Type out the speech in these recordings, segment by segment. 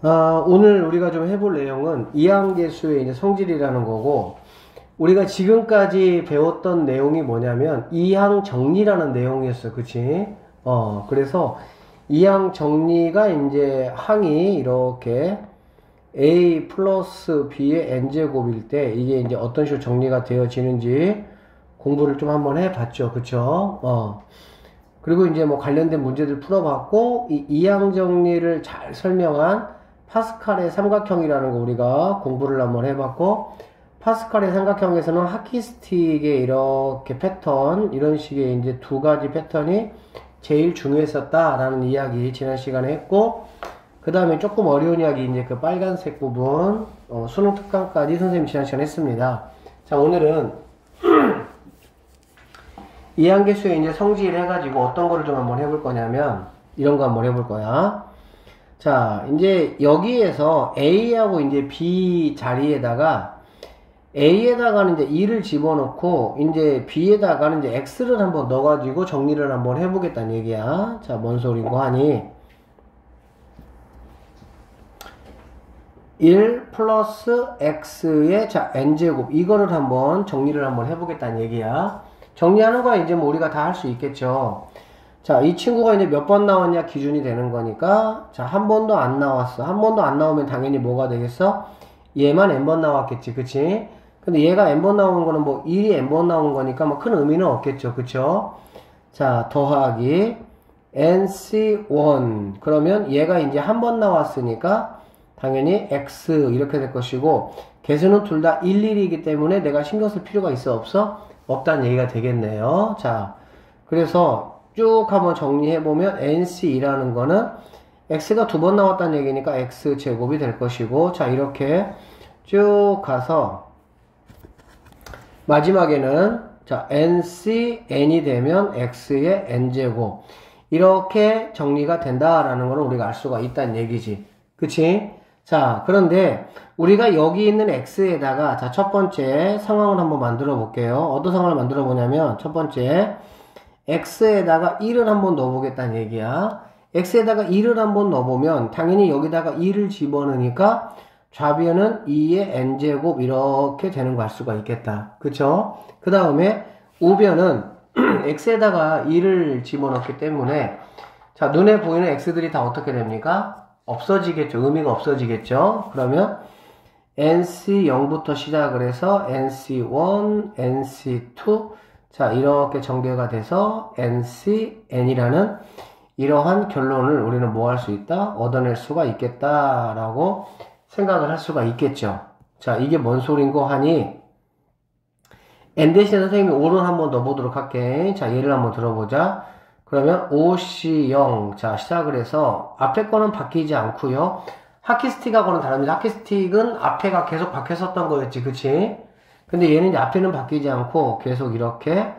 오늘 우리가 좀 해볼 내용은 이항계수의 이제 성질이라는 거고, 우리가 지금까지 배웠던 내용이 뭐냐면 이항 정리라는 내용이었어. 그치? 그래서 이항 정리가 이제 항이 이렇게 a 플러스 b의 n제곱일 때 이게 이제 어떤 식으로 정리가 되어지는지 공부를 좀 한번 해봤죠. 그쵸? 그리고 이제 뭐 관련된 문제들 풀어봤고, 이 이항 정리를 잘 설명한 파스칼의 삼각형이라는 거 우리가 공부를 한번 해봤고, 파스칼의 삼각형에서는 하키스틱의 이렇게 패턴, 이런 식의 이제 두 가지 패턴이 제일 중요했었다라는 이야기 지난 시간에 했고, 그 다음에 조금 어려운 이야기 이제 그 빨간색 부분, 수능 특강까지 선생님 지난 시간에 했습니다. 자, 오늘은 이항계수의 이제 성질 해가지고 어떤 거를 좀 한번 해볼 거냐면, 이런 거 한번 해볼 거야. 자, 이제 여기에서 A하고 이제 B 자리에다가 A에다가는 이제 2를 집어넣고 이제 B에다가는 이제 X를 한번 넣어가지고 정리를 한번 해보겠다는 얘기야. 자, 뭔 소린고 하니 1 플러스 X의 자 N제곱 이거를 한번 정리를 한번 해보겠다는 얘기야. 정리하는 거야 이제 뭐 우리가 다 할 수 있겠죠. 자, 이 친구가 이제 몇 번 나왔냐 기준이 되는 거니까, 자, 한 번도 안 나왔어. 한 번도 안 나오면 당연히 뭐가 되겠어? 얘만 n번 나왔겠지, 그치? 근데 얘가 n번 나오는 거는 뭐 1이 n번 나오는 거니까 뭐 큰 의미는 없겠죠, 그쵸? 자, 더하기 nc1. 그러면 얘가 이제 한 번 나왔으니까 당연히 x 이렇게 될 것이고, 개수는 둘 다 1, 1이기 때문에 내가 신경 쓸 필요가 있어, 없어? 없다는 얘기가 되겠네요. 자, 그래서 쭉 한번 정리해보면 NC2라는 거는 X가 두 번 나왔다는 얘기니까 X제곱이 될 것이고, 자, 이렇게 쭉 가서 마지막에는 자, NCN이 되면 X의 N제곱 이렇게 정리가 된다라는 거는 우리가 알 수가 있다는 얘기지. 그치? 자, 그런데 우리가 여기 있는 X에다가 자, 첫 번째 상황을 한번 만들어 볼게요. 어떤 상황을 만들어 보냐면 첫 번째 X에다가 1을 한번 넣어보겠다는 얘기야. X에다가 1을 한번 넣어보면 당연히 여기다가 2를 집어넣으니까 좌변은 2의 n제곱 이렇게 되는 거 알 수가 있겠다. 그쵸? 그 다음에 우변은 X에다가 2를 집어넣기 때문에 자, 눈에 보이는 X들이 다 어떻게 됩니까? 없어지겠죠. 의미가 없어지겠죠. 그러면 NC0부터 시작을 해서 NC1, NC2 자, 이렇게 전개가 돼서 NCN이라는 이러한 결론을 우리는 뭐 할 수 있다? 얻어낼 수가 있겠다라고 생각을 할 수가 있겠죠. 자, 이게 뭔 소린고 하니 N 대신에 선생님이 5를 한번 넣어보도록 할게. 자, 예를 한번 들어보자. 그러면 OC0 자, 시작을 해서 앞에 거는 바뀌지 않고요. 하키스틱하고는 다릅니다. 하키스틱은 앞에가 계속 바뀌었었던 거였지, 그치? 근데 얘는 이제 앞에는 바뀌지 않고 계속 이렇게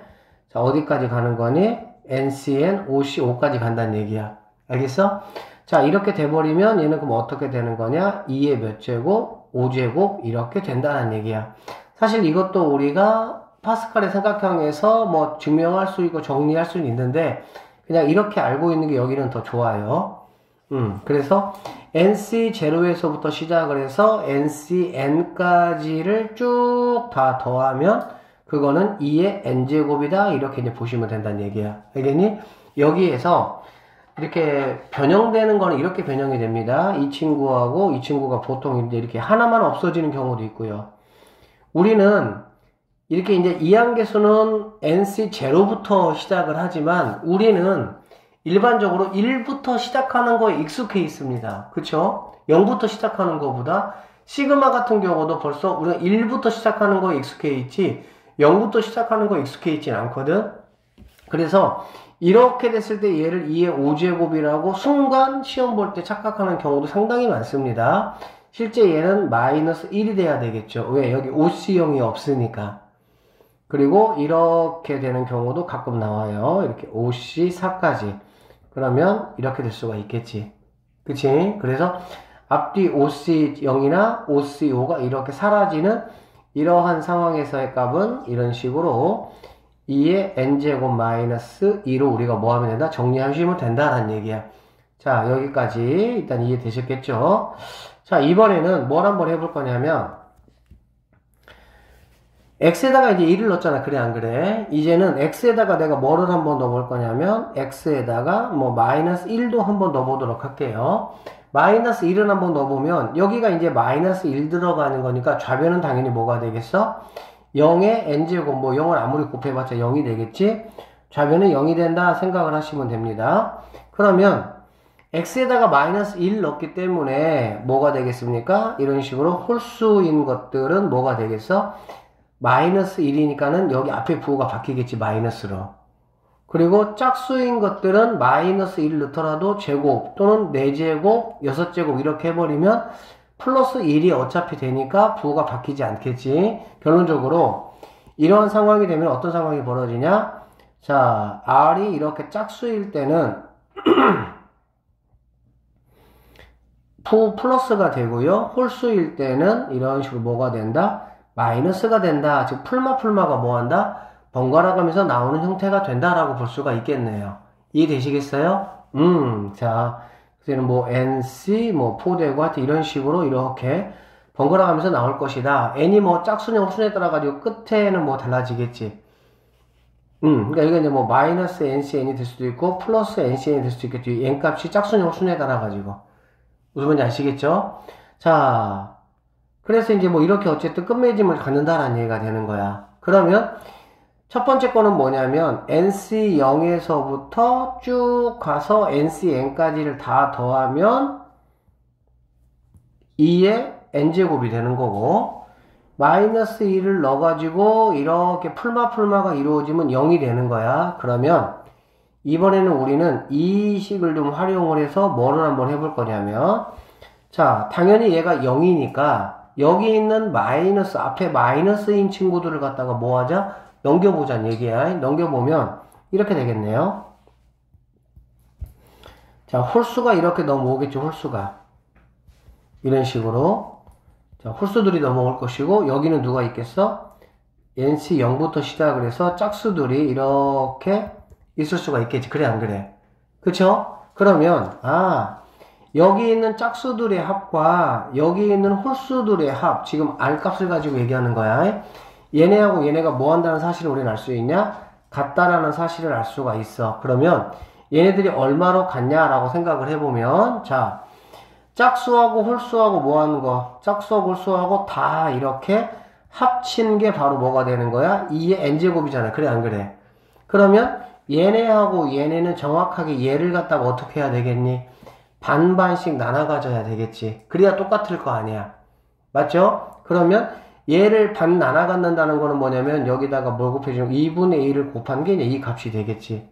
자, 어디까지 가는 거니? NCN, OC5까지 간다는 얘기야. 알겠어? 자, 이렇게 돼버리면 얘는 그럼 어떻게 되는 거냐? 2의 몇 제곱? 5제곱? 이렇게 된다는 얘기야. 사실 이것도 우리가 파스칼의 삼각형에서 뭐 증명할 수 있고 정리할 수는 있는데 그냥 이렇게 알고 있는 게 여기는 더 좋아요. 그래서 NC0에서부터 시작을 해서 NCN까지를 쭉 다 더하면 그거는 2의 n제곱이다 이렇게 이제 보시면 된다는 얘기야. 알겠니? 여기에서 이렇게 변형되는 거는 이렇게 변형이 됩니다. 이 친구하고 이 친구가 보통 이제 이렇게 하나만 없어지는 경우도 있고요. 우리는 이렇게 이제 이항계수는 NC0부터 시작을 하지만 우리는 일반적으로 1부터 시작하는 거에 익숙해 있습니다. 그쵸? 0부터 시작하는 거보다 시그마 같은 경우도 벌써 우리가 1부터 시작하는 거에 익숙해 있지 0부터 시작하는 거에 익숙해 있진 않거든. 그래서 이렇게 됐을 때 얘를 2의 5제곱이라고 순간 시험 볼 때 착각하는 경우도 상당히 많습니다. 실제 얘는 마이너스 1이 돼야 되겠죠. 왜? 여기 OC형이 없으니까. 그리고 이렇게 되는 경우도 가끔 나와요. 이렇게 OC4까지. 그러면 이렇게 될 수가 있겠지. 그치? 그래서 앞뒤 OC0이나 OC5가 이렇게 사라지는 이러한 상황에서의 값은 이런 식으로 2의 n제곱 마이너스 2로 우리가 뭐 하면 된다? 정리하시면 된다라는 얘기야. 자, 여기까지 일단 이해되셨겠죠? 자, 이번에는 뭘 한번 해볼 거냐면, x에다가 이제 1을 넣었잖아. 그래, 안 그래? 이제는 x에다가 내가 뭐를 한번 넣어볼 거냐면, x에다가 뭐 마이너스 1도 한번 넣어보도록 할게요. 마이너스 1을 한번 넣어보면, 여기가 이제 마이너스 1 들어가는 거니까 좌변은 당연히 뭐가 되겠어? 0의 n제곱, 뭐 0을 아무리 곱해봤자 0이 되겠지? 좌변은 0이 된다 생각을 하시면 됩니다. 그러면, x에다가 마이너스 1 넣었기 때문에 뭐가 되겠습니까? 이런 식으로 홀수인 것들은 뭐가 되겠어? 마이너스 1이니까는 여기 앞에 부호가 바뀌겠지, 마이너스로. 그리고 짝수인 것들은 마이너스 1 넣더라도 제곱 또는 4제곱, 6제곱 이렇게 해버리면 플러스 1이 어차피 되니까 부호가 바뀌지 않겠지. 결론적으로 이런 상황이 되면 어떤 상황이 벌어지냐? 자, r이 이렇게 짝수일 때는 플러스가 되고요. 홀수일 때는 이런 식으로 뭐가 된다? 마이너스가 된다. 즉 풀마가 뭐한다? 번갈아 가면서 나오는 형태가 된다라고 볼 수가 있겠네요. 이해되시겠어요? 자, 그래서 뭐 nc 뭐 포되고 하여튼 이런 식으로 이렇게 번갈아 가면서 나올 것이다. n이 뭐 짝수냐 홀수냐에 따라 가지고 끝에는 뭐 달라지겠지. 그러니까 이게 이제 뭐 마이너스 ncn이 될 수도 있고 플러스 ncn이 될 수도 있겠지. n 값이 짝수냐 홀수냐에 따라 가지고. 무슨 말인지 아시겠죠? 자, 그래서 이제 뭐 이렇게 어쨌든 끝맺음을 갖는다라는 얘기가 되는 거야. 그러면 첫 번째 거는 뭐냐면 nc0에서부터 쭉 가서 ncn까지를 다 더하면 2의 n제곱이 되는 거고 마이너스 1을 넣어가지고 이렇게 풀마가 이루어지면 0이 되는 거야. 그러면 이번에는 우리는 이 식을 좀 활용을 해서 뭐를 한번 해볼 거냐면 자, 당연히 얘가 0이니까 여기 있는 마이너스, 앞에 마이너스인 친구들을 갖다가 뭐 하자? 넘겨보자는 얘기야. 넘겨보면 이렇게 되겠네요. 자, 홀수가 이렇게 넘어오겠죠, 홀수가. 이런 식으로. 자, 홀수들이 넘어올 것이고, 여기는 누가 있겠어? nc 0부터 시작을 해서 짝수들이 이렇게 있을 수가 있겠지. 그래, 안 그래? 그쵸? 그러면, 여기 있는 짝수들의 합과 여기 있는 홀수들의 합, 지금 R 값을 가지고 얘기하는 거야. 얘네하고 얘네가 뭐 한다는 사실을 우리는 알 수 있냐? 같다라는 사실을 알 수가 있어. 그러면 얘네들이 얼마로 같냐라고 생각을 해보면 자, 짝수하고 홀수하고 뭐 하는 거? 짝수하고 홀수하고 다 이렇게 합친 게 바로 뭐가 되는 거야? 2의 n제곱이잖아. 그래, 안 그래? 그러면 얘네하고 얘네는 정확하게 얘를 갖다가 어떻게 해야 되겠니? 반반씩 나눠 가져야 되겠지. 그래야 똑같을 거 아니야. 맞죠? 그러면 얘를 반 나눠 갖는다는 거는 뭐냐면 여기다가 뭘 곱해주면 2분의 1을 곱한 게 이제 이 값이 되겠지.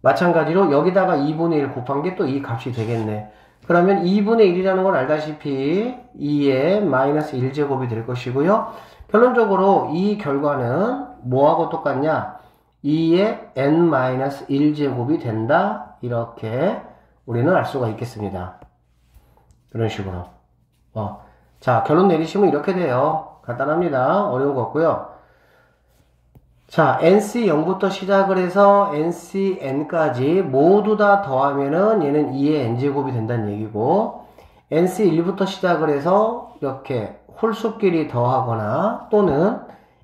마찬가지로 여기다가 2분의 1 곱한 게 또 이 값이 되겠네. 그러면 2분의 1이라는 건 알다시피 2의 마이너스 1제곱이 될 것이고요. 결론적으로 이 결과는 뭐하고 똑같냐? 2의 n-1제곱이 된다. 이렇게 우리는 알 수가 있겠습니다. 이런 식으로. 자, 결론 내리시면 이렇게 돼요. 간단합니다. 어려운 거 없고요. 자, nc0부터 시작을 해서 ncn까지 모두 다 더하면은 얘는 2의 n제곱이 된다는 얘기고 nc1부터 시작을 해서 이렇게 홀수끼리 더하거나 또는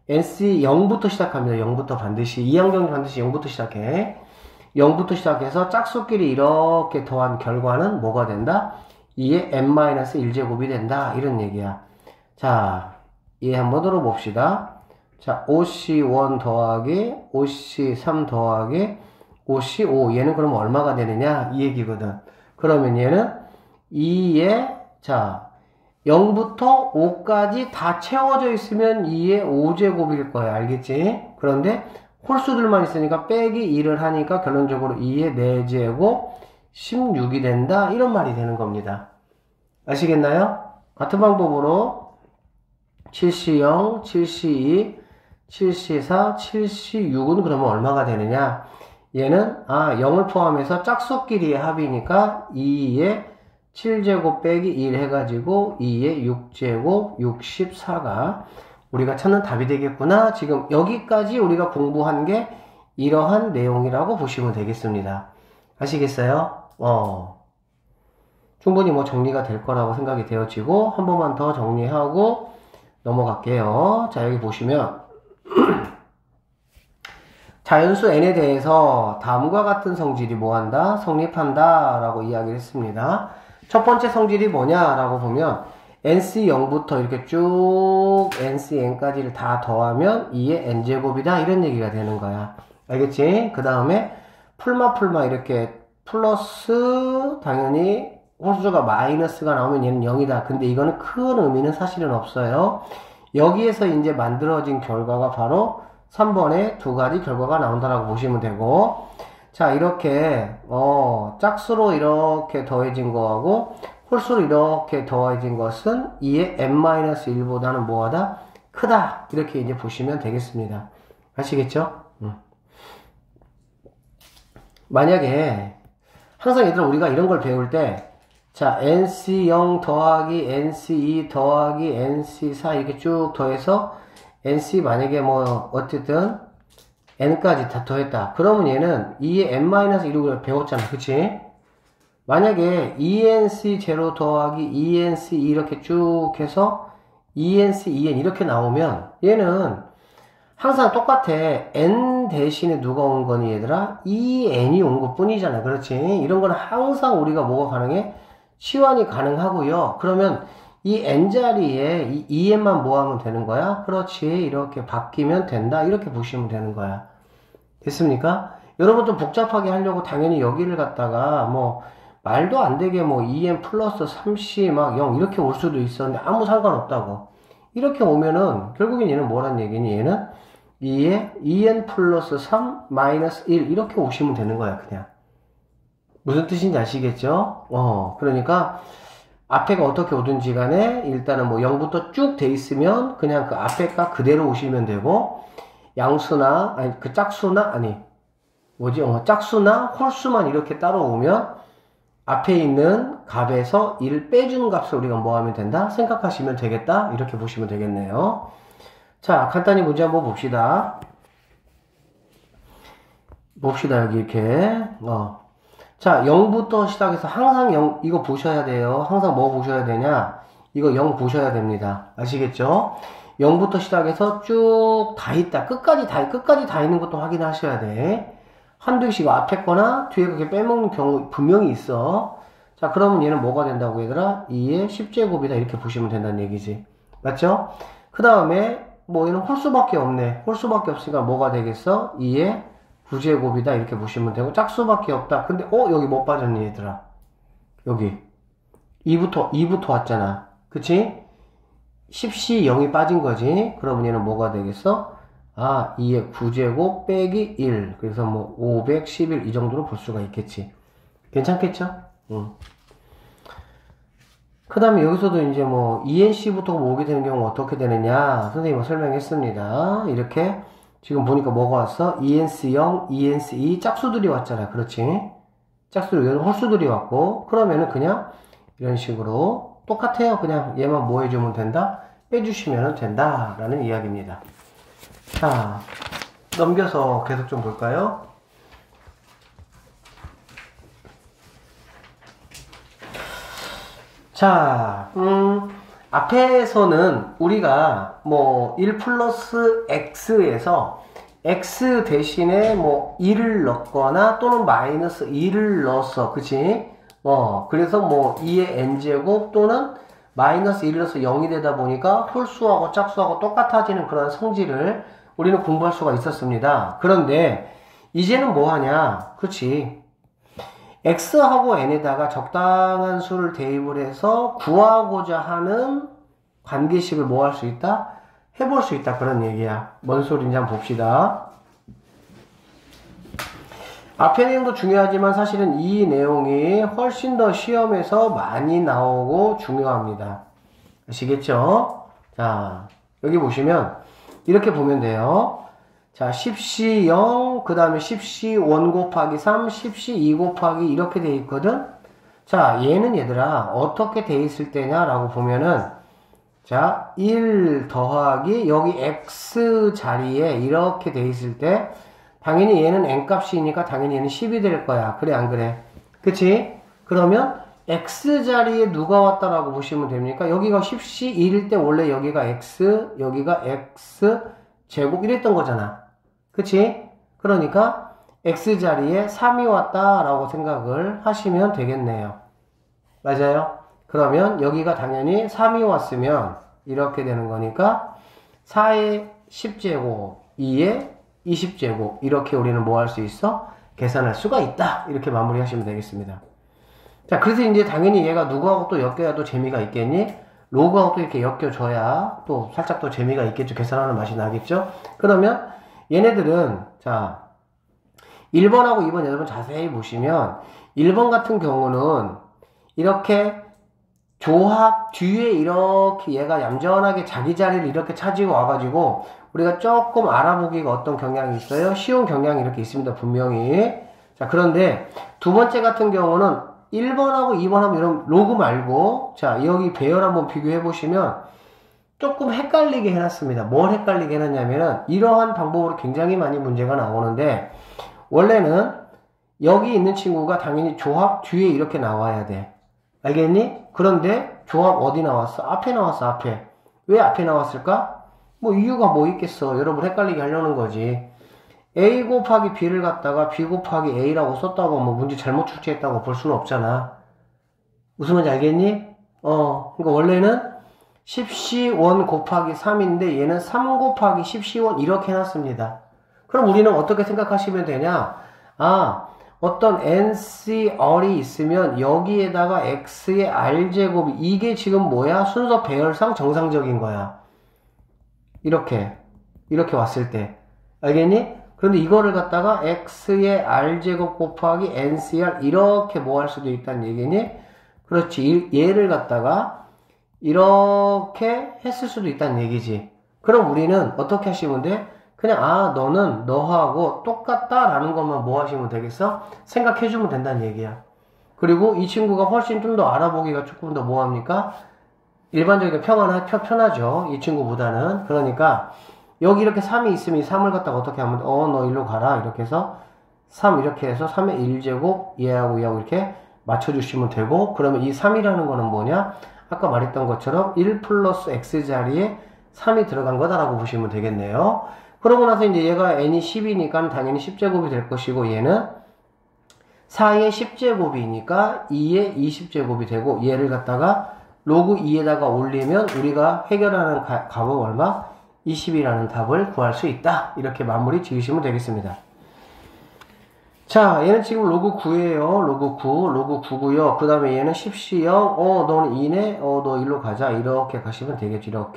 nc0부터 시작합니다. 0부터 반드시, 이 항정이 반드시 0부터 시작해. 0부터 시작해서 짝수끼리 이렇게 더한 결과는 뭐가 된다? 2의 n-1제곱이 된다. 이런 얘기야. 자, 얘 한번 들어봅시다. 자, 5c1 더하기 5c3 더하기 5c5 얘는 그러면 얼마가 되느냐? 이 얘기거든. 그러면 얘는 2의 자 0부터 5까지 다 채워져 있으면 2의 5제곱일 거야. 알겠지? 그런데 홀수들만 있으니까 빼기 1을 하니까 결론적으로 2의 4제곱 16이 된다. 이런 말이 되는 겁니다. 아시겠나요? 같은 방법으로 7c0, 7c2, 7c4, 7c6은 그러면 얼마가 되느냐? 얘는 0을 포함해서 짝수끼리의 합이니까 2의 7제곱 빼기 1 해가지고 2의 6제곱 64가 우리가 찾는 답이 되겠구나. 지금 여기까지 우리가 공부한 게 이러한 내용이라고 보시면 되겠습니다. 아시겠어요? 충분히 뭐 정리가 될 거라고 생각이 되어지고, 한 번만 더 정리하고 넘어갈게요. 자, 여기 보시면 자연수 n에 대해서 다음과 같은 성질이 뭐한다? 성립한다 라고 이야기를 했습니다. 첫 번째 성질이 뭐냐라고 보면 nc0부터 이렇게 쭉 ncn까지를 다 더하면 2의 n제곱이다 이런 얘기가 되는 거야. 알겠지? 그 다음에 풀마 이렇게 플러스 당연히 홀수가 마이너스가 나오면 얘는 0이다. 근데 이거는 큰 의미는 사실은 없어요. 여기에서 이제 만들어진 결과가 바로 3번에 두 가지 결과가 나온다라고 보시면 되고, 자, 이렇게 짝수로 이렇게 더해진 거하고 홀수로 이렇게 더해진 것은 2의 n-1보다는 뭐하다? 크다. 이렇게 이제 보시면 되겠습니다. 아시겠죠? 만약에 항상 얘들아 우리가 이런 걸 배울 때, 자, nc0 더하기 nc2 더하기 nc4 이렇게 쭉 더해서 nc 만약에 뭐 어쨌든 n까지 다 더했다. 그러면 얘는 2의 n-1을 배웠잖아. 그치? 만약에 2nc0 더하기 2nc2 이렇게 쭉 해서 2nc 2n 이렇게 나오면 얘는 항상 똑같아. n 대신에 누가 온 거니 얘들아? 2n이 온 것 뿐이잖아. 그렇지? 이런 거는 항상 우리가 뭐가 가능해? 치환이 가능하고요. 그러면 이 n자리에 이 2n만 뭐 하면 되는 거야? 그렇지. 이렇게 바뀌면 된다. 이렇게 보시면 되는 거야. 됐습니까? 여러분 좀 복잡하게 하려고 당연히 여기를 갖다가 뭐 말도 안 되게 뭐 2n 플러스 3c 막 0 이렇게 올 수도 있었는데 아무 상관없다고. 이렇게 오면은 결국엔 얘는 뭐란 얘기니? 얘는 2에 2n 플러스 3 마이너스 1 이렇게 오시면 되는 거야. 그냥. 무슨 뜻인지 아시겠죠? 그러니까 앞에가 어떻게 오든지 간에 일단은 뭐 0부터 쭉 돼 있으면 그냥 그 앞에가 그대로 오시면 되고, 양수나 아니 그 짝수나 아니 뭐지 짝수나 홀수만 이렇게 따라오면 앞에 있는 값에서 1 빼주는 값을 우리가 뭐 하면 된다? 생각하시면 되겠다. 이렇게 보시면 되겠네요. 자, 간단히 문제 한번 봅시다. 여기 이렇게 자, 0부터 시작해서 항상 0, 이거 보셔야 돼요. 항상 뭐 보셔야 되냐? 이거 0 보셔야 됩니다. 아시겠죠? 0부터 시작해서 쭉 다 있다. 끝까지 다 있는 것도 확인하셔야 돼. 한두 개씩 앞에 거나 뒤에 그렇게 빼먹는 경우 분명히 있어. 자, 그러면 얘는 뭐가 된다고 얘들아? 2의 10제곱이다. 이렇게 보시면 된다는 얘기지. 맞죠? 그 다음에 뭐 얘는 홀수밖에 없네. 홀수밖에 없으니까 뭐가 되겠어? 2의 9제곱이다 이렇게 보시면 되고, 짝수밖에 없다. 근데 여기 뭐 빠졌니 얘들아? 여기 2부터 왔잖아. 그치? 10C 0이 빠진 거지. 그러면 얘는 뭐가 되겠어? 2의 9제곱 빼기 1. 그래서 뭐 511 이 정도로 볼 수가 있겠지. 괜찮겠죠? 그 다음에 여기서도 이제 뭐 ENC부터 오게 되는 경우 어떻게 되느냐 선생님이 설명했습니다. 이렇게 지금 보니까 뭐가 왔어? ENC0, ENC2 짝수들이 왔잖아. 그렇지? 짝수들, 여기 홀수들이 왔고, 그러면은 그냥 이런 식으로 똑같아요. 그냥 얘만 뭐 해주면 된다? 빼주시면 된다. 라는 이야기입니다. 자, 넘겨서 계속 좀 볼까요? 자, 앞에서는 우리가 뭐 1 플러스 x에서 x 대신에 뭐 1을 넣거나 또는 마이너스 2를 넣었어. 그치? 그래서 뭐 2의 n제곱 또는 마이너스 1을 넣어서 0이 되다 보니까 홀수하고 짝수하고 똑같아지는 그런 성질을 우리는 공부할 수가 있었습니다. 그런데 이제는 뭐 하냐? 그렇지. x하고 n에다가 적당한 수를 대입을 해서 구하고자 하는 관계식을 뭐 할 수 있다? 해볼 수 있다. 그런 얘기야. 뭔 소리인지 한번 봅시다. 앞의 내용도 중요하지만 사실은 이 내용이 훨씬 더 시험에서 많이 나오고 중요합니다. 아시겠죠? 자, 여기 보시면 이렇게 보면 돼요. 자, 10C 0, 그 다음에 10C 1 곱하기 3, 10C 2 곱하기 이렇게 돼 있거든? 자, 얘는 얘들아, 어떻게 돼 있을 때냐라고 보면은, 자, 1 더하기, 여기 X 자리에 이렇게 돼 있을 때, 당연히 얘는 N값이니까 당연히 얘는 10이 될 거야. 그래, 안 그래? 그치? 그러면 x자리에 누가 왔다라고 보시면 됩니까? 여기가 10시 1일 때 원래 여기가 x, 여기가 x 제곱 이랬던 거잖아. 그치? 그러니까 x자리에 3이 왔다라고 생각을 하시면 되겠네요. 맞아요? 그러면 여기가 당연히 3이 왔으면 이렇게 되는 거니까 4의 10제곱, 2의 20제곱 이렇게 우리는 뭐 할 수 있어? 계산할 수가 있다. 이렇게 마무리 하시면 되겠습니다. 자, 그래서 이제 당연히 얘가 누구하고 또 엮여야 또 재미가 있겠니? 로그하고 또 이렇게 엮여줘야 또 살짝 또 재미가 있겠죠. 계산하는 맛이 나겠죠? 그러면 얘네들은, 자, 1번하고 2번 여러분 자세히 보시면 1번 같은 경우는 이렇게 조합 뒤에 이렇게 얘가 얌전하게 자기 자리를 이렇게 차지고 와가지고 우리가 조금 알아보기가 어떤 경향이 있어요? 쉬운 경향이 이렇게 있습니다. 분명히. 자, 그런데 두 번째 같은 경우는 1번하고 2번 하면 이런 로그 말고 자, 여기 배열 한번 비교해 보시면 조금 헷갈리게 해놨습니다. 뭘 헷갈리게 해놨냐면은 이러한 방법으로 굉장히 많이 문제가 나오는데 원래는 여기 있는 친구가 당연히 조합 뒤에 이렇게 나와야 돼. 알겠니? 그런데 조합 어디 나왔어? 앞에 나왔어, 앞에. 왜 앞에 나왔을까? 뭐 이유가 뭐 있겠어. 여러분 헷갈리게 하려는 거지. A 곱하기 B를 갖다가 B 곱하기 A라고 썼다고 뭐 문제 잘못 출제했다고 볼 수는 없잖아. 무슨 말인지 알겠니? 그러니까 원래는 10C1 곱하기 3인데 얘는 3 곱하기 10C1 이렇게 해놨습니다. 그럼 우리는 어떻게 생각하시면 되냐? 아, 어떤 NCR이 있으면 여기에다가 X의 R제곱이 이게 지금 뭐야? 순서 배열상 정상적인 거야. 이렇게 왔을 때. 알겠니? 그런데 이거를 갖다가 X의 R제곱 곱하기 NCR 이렇게 뭐 할 수도 있다는 얘기니? 그렇지. 얘를 갖다가 이렇게 했을 수도 있다는 얘기지. 그럼 우리는 어떻게 하시면 돼? 그냥 너는 너하고 똑같다라는 것만 뭐 하시면 되겠어? 생각해주면 된다는 얘기야. 그리고 이 친구가 훨씬 좀 더 알아보기가 조금 더 뭐합니까? 일반적이게 편하죠. 이 친구보다는. 그러니까 여기 이렇게 3이 있으면 이 3을 갖다가 어떻게 하면 너 일로 가라 이렇게 해서 3 이렇게 해서 3의 1제곱 얘하고 얘하고 이렇게 맞춰주시면 되고 그러면 이 3이라는 거는 뭐냐? 아까 말했던 것처럼 1 플러스 x자리에 3이 들어간 거다라고 보시면 되겠네요. 그러고 나서 이제 얘가 n이 10이니까 당연히 10제곱이 될 것이고 얘는 4의 10제곱이니까 2의 20제곱이 되고 얘를 갖다가 로그 2에다가 올리면 우리가 해결하는 값은 얼마? 20이라는 답을 구할 수 있다. 이렇게 마무리 지으시면 되겠습니다. 자, 얘는 지금 로그 9에요. 로그 9고요. 그 다음에 얘는 10C형. 너는 2네? 너 일로 가자. 이렇게 가시면 되겠죠.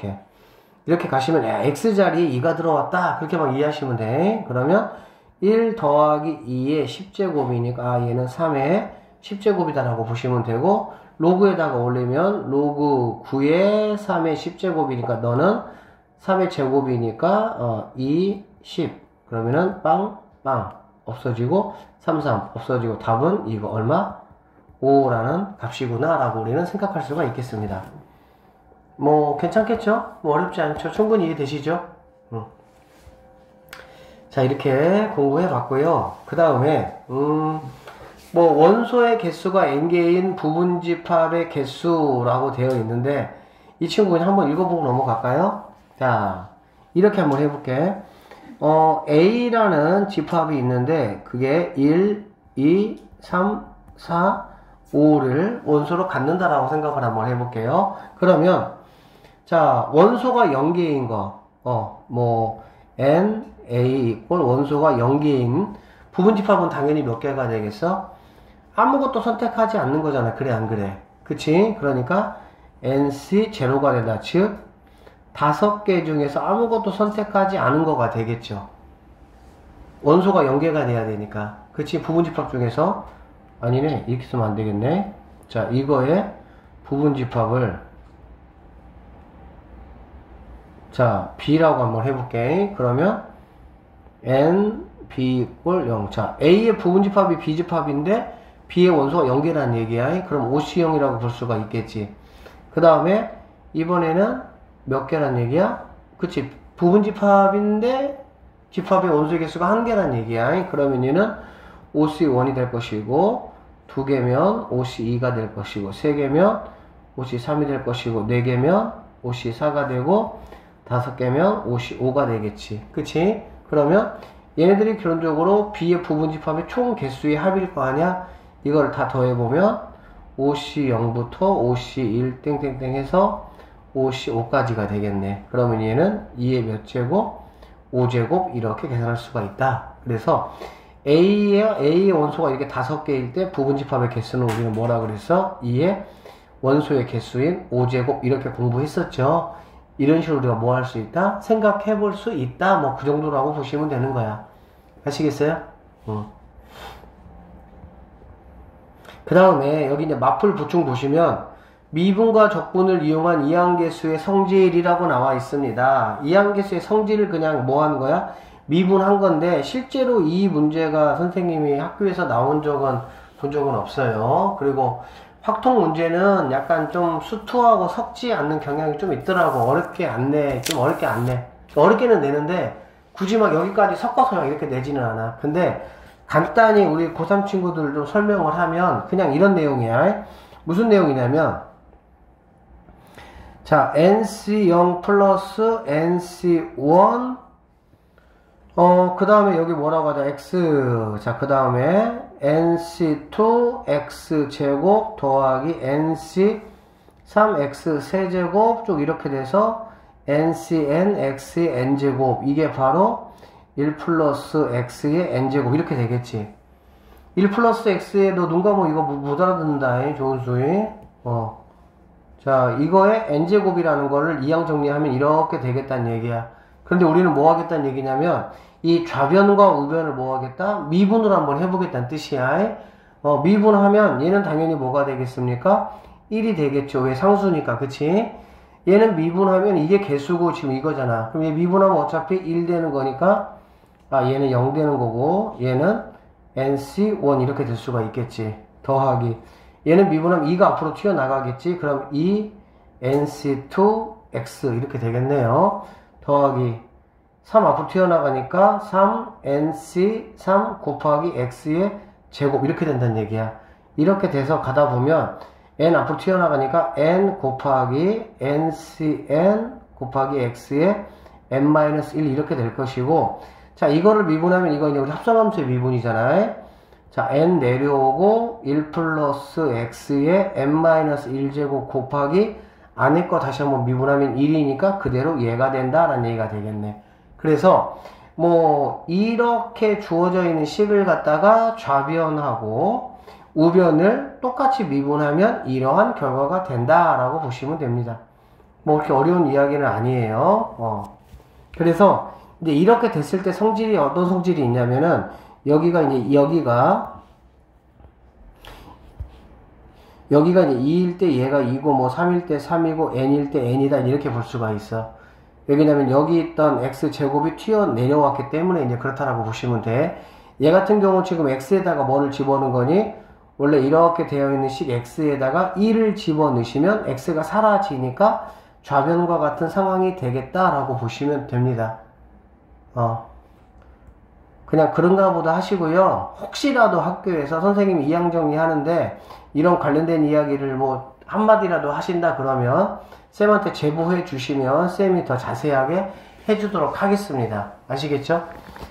이렇게 가시면 X자리에 2가 들어왔다. 그렇게 막 이해하시면 돼. 그러면 1 더하기 2의 10제곱이니까 얘는 3의 10제곱이다 라고 보시면 되고 로그에다가 올리면 로그 9의 3의 10제곱이니까 너는 3의 제곱이니까 2, 10 그러면은 빵 없어지고 3, 3 없어지고 답은 이거 얼마? 5라는 값이구나 라고 우리는 생각할 수가 있겠습니다. 뭐 괜찮겠죠? 뭐 어렵지 않죠? 충분히 이해되시죠? 자, 이렇게 공부해 봤고요. 그 다음에 뭐 원소의 개수가 n개인 부분집합의 개수라고 되어 있는데 이 친구 그냥 한번 읽어보고 넘어갈까요? 자, 이렇게 한번 해볼게. A라는 집합이 있는데 그게 1, 2, 3, 4, 5를 원소로 갖는다라고 생각을 한번 해볼게요. 그러면 자, 원소가 0개인 거, N, A 이꼴 원소가 0개인 부분집합은 당연히 몇 개가 되겠어? 아무것도 선택하지 않는 거잖아. 그래, 안 그래? 그치? 그러니까 NC 제로가 된다. 즉, 5개 중에서 아무것도 선택하지 않은 거가 되겠죠. 원소가 0개가 돼야 되니까. 그치? 부분집합 중에서, 아니네. 이렇게 쓰면 안 되겠네. 자, 이거의 부분집합을 자, B라고 한번 해볼게. 그러면 N, B 꼴 0. 자, A의 부분집합이 B집합인데 B의 원소가 0개라는 얘기야. 그럼 OC형이라고 볼 수가 있겠지. 그 다음에 이번에는 몇 개란 얘기야? 그치? 부분집합인데 집합의 원소의 개수가 1개란 얘기야. 그러면 얘는 OC1이 될 것이고 2개면 옷이 2가 될 것이고, 3개면 옷이 3이 될 것이고, 4개면 옷이 4가 되고, 5개면 옷이 5가 되겠지. 그치? 그러면 얘네들이 기본적으로 B의 부분집합의 총 개수의 합일 거 아니야? 이걸 다 더해보면 옷이 0부터 옷이 1 땡땡땡 해서 옷이 5까지가 되겠네. 그러면 얘는 2의 몇 제곱? 5제곱 이렇게 계산할 수가 있다. 그래서 A의 원소가 이렇게 5개일 때 부분집합의 개수는 우리는 뭐라 그랬어? 2의 원소의 개수인 5제곱 이렇게 공부했었죠. 이런 식으로 우리가 뭐 할 수 있다? 생각해 볼 수 있다. 뭐 그 정도라고 보시면 되는 거야. 아시겠어요? 그 다음에 여기 이제 마풀 보충 보시면 미분과 적분을 이용한 이항계수의 성질이라고 나와 있습니다. 이항계수의 성질을 그냥 뭐 한 거야? 미분한 건데 실제로 이 문제가 선생님이 학교에서 나온 적은 본 적은 없어요. 그리고 확통 문제는 약간 좀 수투하고 섞지 않는 경향이 좀 있더라고. 어렵게 안 내. 좀 어렵게 안 내. 어렵게는 내는데 굳이 막 여기까지 섞어서 막 이렇게 내지는 않아. 근데 간단히 우리 고3 친구들 좀 설명을 하면 그냥 이런 내용이야. 무슨 내용이냐면 자, NC0 플러스 NC1 그 다음에 여기 뭐라고 하자. X. 자, 그 다음에 NC2 X제곱 더하기 NC3 X 세제곱 쭉 이렇게 돼서 NCN X의 N제곱. 이게 바로 1 플러스 X의 N제곱. 이렇게 되겠지. 1 플러스 X에 너 눈 감으면 이거 못 알아듣는다. 좋은 수이. 자, 이거의 N제곱이라는 거를 이항 정리하면 이렇게 되겠다는 얘기야. 그런데 우리는 뭐 하겠다는 얘기냐면 이 좌변과 우변을 뭐 하겠다? 미분으로 한번 해보겠다는 뜻이야. 미분하면 얘는 당연히 뭐가 되겠습니까? 1이 되겠죠. 왜? 상수니까. 그치? 얘는 미분하면 이게 개수고 지금 이거잖아. 그럼 얘 미분하면 어차피 1 되는 거니까 얘는 0 되는 거고 얘는 NC1 이렇게 될 수가 있겠지. 더하기 얘는 미분하면 2가 앞으로 튀어나가겠지. 그럼 2 NC2X 이렇게 되겠네요. 더하기 3 앞으로 튀어나가니까 3 NC3 곱하기 X의 제곱 이렇게 된다는 얘기야. 이렇게 돼서 가다 보면 N 앞으로 튀어나가니까 N 곱하기 NCN 곱하기 X의 N-1 이렇게 될 것이고, 자, 이거를 미분하면 이거 이제 우리 합성함수의 미분이잖아요. 자, N 내려오고 1 플러스 X의 N-1제곱 곱하기 안에 거 다시 한번 미분하면 1이니까 그대로 얘가 된다라는 얘기가 되겠네. 그래서 뭐 이렇게 주어져 있는 식을 갖다가 좌변하고 우변을 똑같이 미분하면 이러한 결과가 된다라고 보시면 됩니다. 뭐 그렇게 어려운 이야기는 아니에요. 그래서 이제 이렇게 됐을 때 성질이 어떤 성질이 있냐면은 여기가 이제 여기가 이제 2일 때 얘가 2고 뭐 3일 때 3이고 n일 때 n이다 이렇게 볼 수가 있어. 왜냐면 여기 있던 x제곱이 튀어 내려왔기 때문에 이제 그렇다라고 보시면 돼. 얘 같은 경우는 지금 x에다가 뭐를 집어넣은 거니? 원래 이렇게 되어 있는 식 x에다가 1을 집어넣으시면 x가 사라지니까 좌변과 같은 상황이 되겠다라고 보시면 됩니다. 그냥 그런가 보다 하시고요. 혹시라도 학교에서 선생님이 이항 정리하는데 이런 관련된 이야기를 뭐 한마디라도 하신다 그러면 쌤한테 제보해 주시면 쌤이 더 자세하게 해주도록 하겠습니다. 아시겠죠?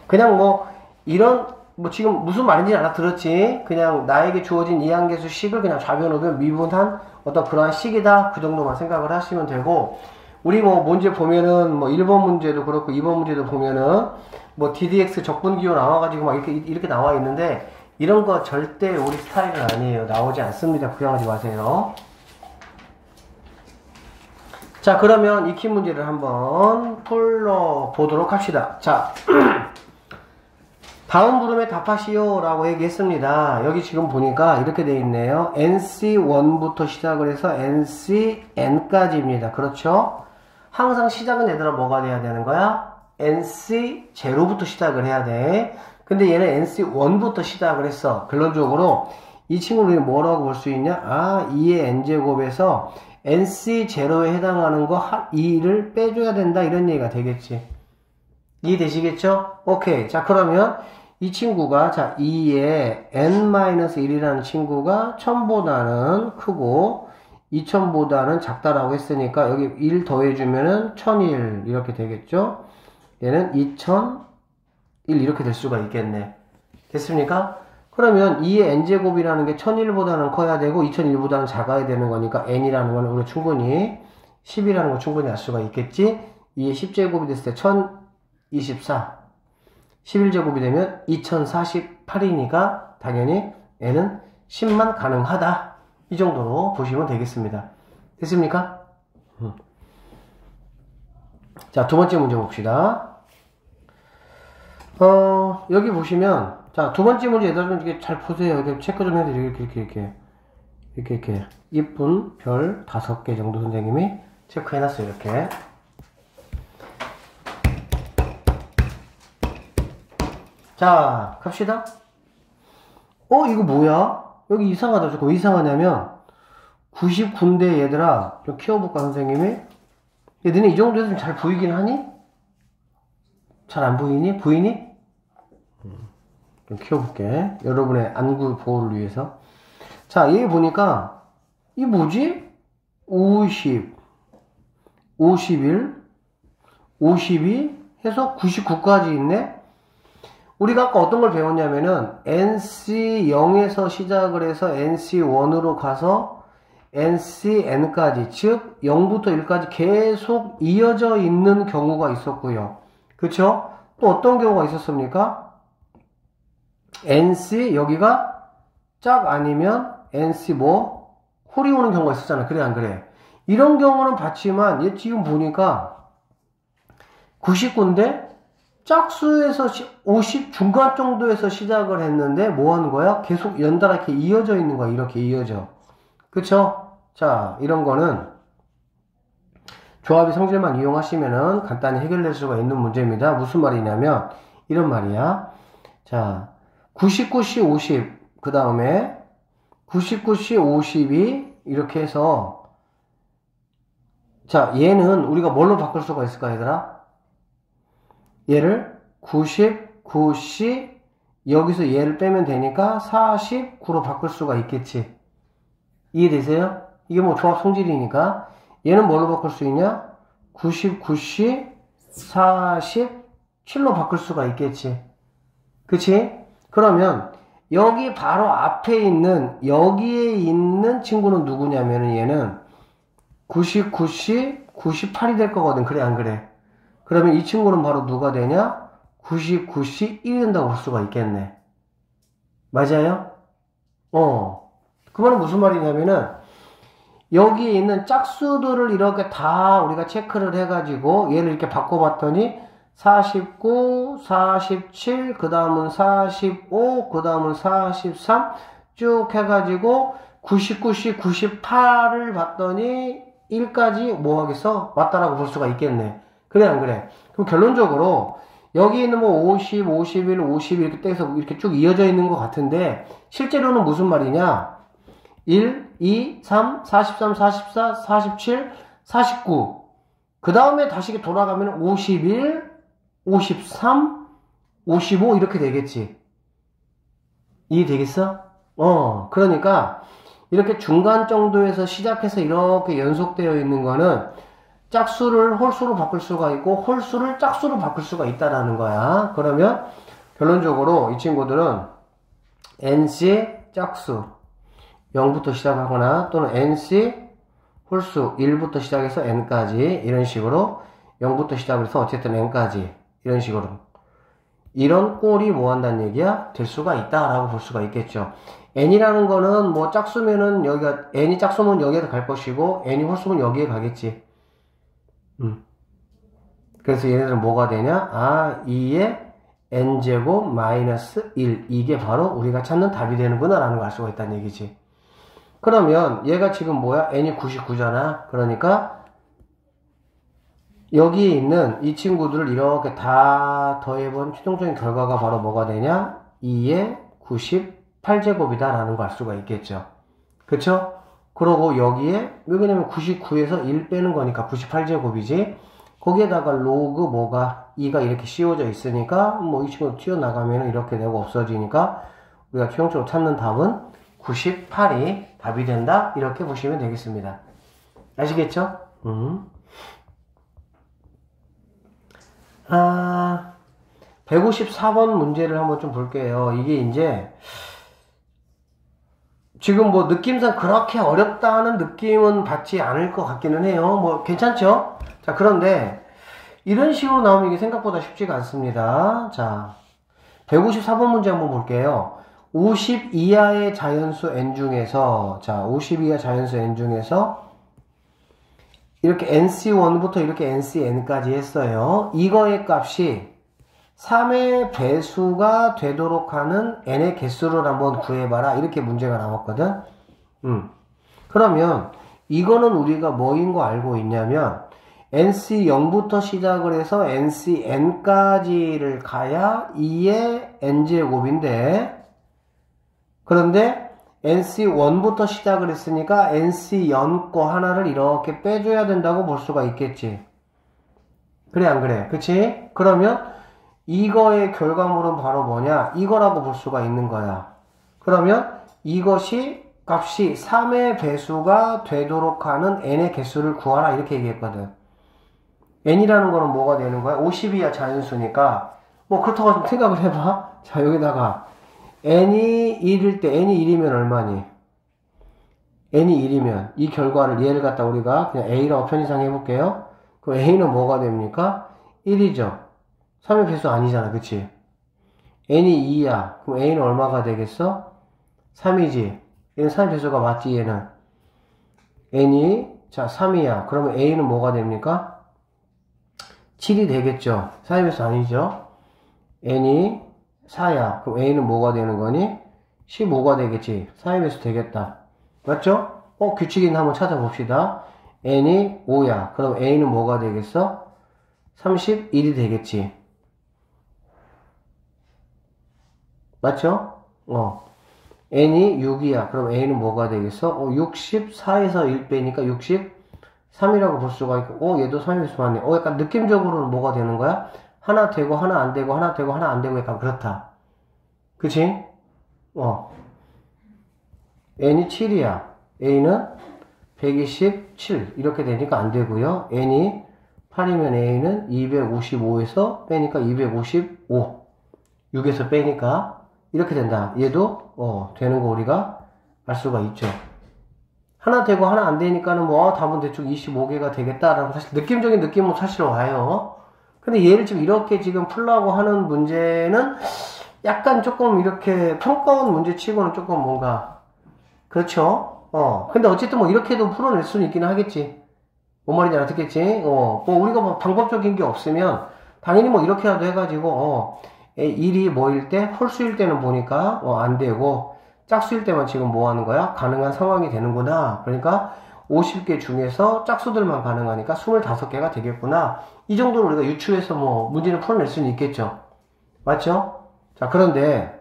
그냥 뭐 이런 뭐 지금 무슨 말인지 알아들었지? 그냥 나에게 주어진 이항계수 식을 그냥 좌변 우변 미분한 어떤 그러한 식이다 그 정도만 생각을 하시면 되고, 우리 뭐 문제 보면은 뭐 1번 문제도 그렇고 2번 문제도 보면은 뭐 DDX 적분기호 나와가지고 막 이렇게 나와 있는데 이런 거 절대 우리 스타일은 아니에요. 나오지 않습니다. 구경하지 마세요. 자, 그러면 익힌 문제를 한번 풀어보도록 합시다. 자, 다음 부름에 답하시오 라고 얘기했습니다. 여기 지금 보니까 이렇게 돼 있네요. NC1부터 시작을 해서 NCN까지입니다. 그렇죠? 항상 시작은 얘들아 뭐가 돼야 되는 거야? NC0부터 시작을 해야 돼. 근데 얘는 NC1부터 시작을 했어. 결론적으로 이 친구는 뭐라고 볼 수 있냐? 2의 n제곱에서 NC0에 해당하는 거 2를 빼줘야 된다 이런 얘기가 되겠지. 이해되시겠죠? 오케이. 자, 그러면 이 친구가, 자, 2에 n-1이라는 친구가 1000보다는 크고 2000보다는 작다라고 했으니까 여기 1 더해주면은 1001 이렇게 되겠죠? 얘는 2001 이렇게 될 수가 있겠네. 됐습니까? 그러면 2의 n제곱이라는 게 1001보다는 커야 되고 2001보다는 작아야 되는 거니까 n이라는 거는 우리가 충분히 10이라는 거 충분히 알 수가 있겠지? 2의 10제곱이 됐을 때 1024 11제곱이 되면 2048이니까 당연히 n은 10만 가능하다. 이 정도로 보시면 되겠습니다. 됐습니까? 자, 두 번째 문제 봅시다. 여기 보시면, 자, 두 번째 문제 얘들아 좀 이렇게 잘 보세요. 이렇게 체크 좀 해드릴게요. 이렇게. 이쁜 별 5개 정도 선생님이 체크해놨어요. 이렇게. 자, 갑시다. 이거 뭐야? 여기 이상하다. 조금 이상하냐면, 99인데 얘들아, 좀 키워볼까, 선생님이? 너네 이 정도에서 좀 잘 보이긴 하니? 잘 안 보이니? 보이니? 좀 키워볼게. 여러분의 안구 보호를 위해서. 자, 여기 보니까, 이 뭐지? 50, 51, 52 해서 99까지 있네? 우리가 아까 어떤 걸 배웠냐면은 NC0에서 시작을 해서 NC1으로 가서 NCN까지, 즉 0부터 1까지 계속 이어져 있는 경우가 있었고요. 그쵸? 또 어떤 경우가 있었습니까? NC 여기가 짝 아니면 NC 홀이 오는 경우가 있었잖아. 그래 안 그래? 이런 경우는 봤지만 얘 지금 보니까 99인데 짝수에서 50 중간 정도에서 시작을 했는데 뭐 하는 거야? 계속 연달아 이렇게 이어져 있는 거야. 이렇게 이어져. 그쵸? 자, 이런 거는 조합의 성질만 이용하시면은 간단히 해결될 수가 있는 문제입니다. 무슨 말이냐면 이런 말이야. 자, 99C 50, 그 다음에 99C 52 이렇게 해서, 자, 얘는 우리가 뭘로 바꿀 수가 있을까, 얘들아? 얘를 99C 여기서 얘를 빼면 되니까 49로 바꿀 수가 있겠지. 이해되세요? 이게 뭐 조합 성질이니까. 얘는 뭘로 바꿀 수 있냐? 99C 47로 바꿀 수가 있겠지. 그치? 그러면 여기 바로 앞에 있는 여기에 있는 친구는 누구냐면은 얘는 99C 98이 될 거거든. 그래 안 그래? 그러면 이 친구는 바로 누가 되냐? 99C 1이 된다고 볼 수가 있겠네. 맞아요? 그 말은 무슨 말이냐면은 여기에 있는 짝수들을 이렇게 다 우리가 체크를 해가지고 얘를 이렇게 바꿔봤더니 49, 47, 그 다음은 45, 그 다음은 43 쭉 해가지고 99C 98을 봤더니 1까지 뭐 하겠어? 맞다라고 볼 수가 있겠네. 그래 안 그래? 그럼 결론적으로 여기 있는 뭐 50, 51, 52 이렇게 떼서 이렇게 쭉 이어져 있는 것 같은데 실제로는 무슨 말이냐? 1, 2, 3, 43, 44, 47, 49. 그 다음에 다시 돌아가면 51, 53, 55 이렇게 되겠지. 이해되겠어? 그러니까 이렇게 중간 정도에서 시작해서 이렇게 연속되어 있는 거는 짝수를 홀수로 바꿀 수가 있고 홀수를 짝수로 바꿀 수가 있다라는 거야. 그러면 결론적으로 이 친구들은 NC 짝수 0부터 시작하거나 또는 NC 홀수 1부터 시작해서 N까지 이런 식으로 0부터 시작해서 어쨌든 N까지 이런 식으로 이런 꼴이 뭐 한다는 얘기야? 될 수가 있다라고 볼 수가 있겠죠. N이라는 거는 뭐 짝수면은 여기가 N이 짝수면 여기에서 갈 것이고 N이 홀수면 여기에 가겠지. 그래서 얘네들은 뭐가 되냐? 2의 n제곱 마이너스 1 이게 바로 우리가 찾는 답이 되는구나 라는 걸 알 수가 있다는 얘기지. 그러면 얘가 지금 뭐야? n이 99잖아. 그러니까 여기에 있는 이 친구들을 이렇게 다 더해본 최종적인 결과가 바로 뭐가 되냐? 2의 98제곱이다 라는 걸 알 수가 있겠죠. 그쵸? 그러고 여기에 왜냐면 99에서 1 빼는 거니까 98제곱이지. 그 거기에다가 로그 뭐가 2가 이렇게 씌워져 있으니까 뭐 이 친구 튀어나가면 이렇게 되고 없어지니까 우리가 최종적으로 찾는 답은 98이 답이 된다. 이렇게 보시면 되겠습니다. 아시겠죠? 154번 문제를 한번 좀 볼게요. 이게 이제 지금 뭐 느낌상 그렇게 어렵다는 느낌은 받지 않을 것 같기는 해요. 뭐 괜찮죠? 자, 그런데 이런 식으로 나오면 이게 생각보다 쉽지가 않습니다. 자, 154번 문제 한번 볼게요. 50 이하의 자연수 n 중에서, 자, 50 이하 자연수 n 중에서 이렇게 nc1부터 이렇게 ncn까지 했어요. 이거의 값이 3의 배수가 되도록 하는 n의 개수를 한번 구해봐라. 이렇게 문제가 나왔거든. 그러면 이거는 우리가 뭐인 거 알고 있냐면 nc0부터 시작을 해서 ncn까지를 가야 2의 n제곱인데, 그런데 nc1부터 시작을 했으니까 nc0 거 하나를 이렇게 빼줘야 된다고 볼 수가 있겠지. 그래 안 그래? 그치? 그러면 이거의 결과물은 바로 뭐냐? 이거라고 볼 수가 있는 거야. 그러면 이것이 값이 3의 배수가 되도록 하는 n의 개수를 구하라. 이렇게 얘기했거든. n이라는 거는 뭐가 되는 거야? 50이야 자연수니까. 뭐 그렇다고 좀 생각을 해봐. 자, 여기다가 n이 1일 때 n이 1이면 얼마니? n이 1이면 이 결과를 얘를 갖다 우리가 그냥 a라고 편의상 해볼게요. 그럼 a는 뭐가 됩니까? 1이죠. 3의 배수 아니잖아. 그치? n이 2야. 그럼 a는 얼마가 되겠어? 3이지. 얘는 3의 배수가 맞지, 얘는. n이, 자, 3이야. 그러면 a는 뭐가 됩니까? 7이 되겠죠. 3의 배수 아니죠? n이 4야. 그럼 a는 뭐가 되는 거니? 15가 되겠지. 4의 배수 되겠다. 맞죠? 규칙인 한번 찾아봅시다. n이 5야. 그럼 a는 뭐가 되겠어? 31이 되겠지. 맞죠? n이 6이야. 그럼 a는 뭐가 되겠어? 64에서 1 빼니까 63이라고 볼 수가 있고, 얘도 3의 배수 맞네. 약간 느낌적으로는 뭐가 되는 거야? 하나 되고, 하나 안 되고, 하나 되고, 하나 안 되고, 약간 그렇다. 그치? n이 7이야. a는 127. 이렇게 되니까 안 되고요. n이 8이면 a는 255에서 빼니까 255. 6에서 빼니까 이렇게 된다. 얘도 되는 거 우리가 알 수가 있죠. 하나 되고 하나 안 되니까는 뭐 답은 대충 25개가 되겠다라는 사실 느낌적인 느낌은 사실 와요. 근데 얘를 지금 이렇게 지금 풀라고 하는 문제는 약간 조금 이렇게 평가원 문제 치고는 조금 뭔가 그렇죠. 근데 어쨌든 뭐 이렇게도 풀어낼 수는 있기는 하겠지. 뭔 말인지 알았겠지? 뭐 우리가 뭐 방법적인 게 없으면 당연히 뭐 이렇게라도 해가지고 1이 뭐일 때 홀수일 때는 보니까 안 되고 짝수일 때만 지금 뭐 하는 거야? 가능한 상황이 되는구나. 그러니까 50개 중에서 짝수들만 가능하니까 25개가 되겠구나. 이 정도로 우리가 유추해서 뭐 문제를 풀어낼 수는 있겠죠. 맞죠? 자, 그런데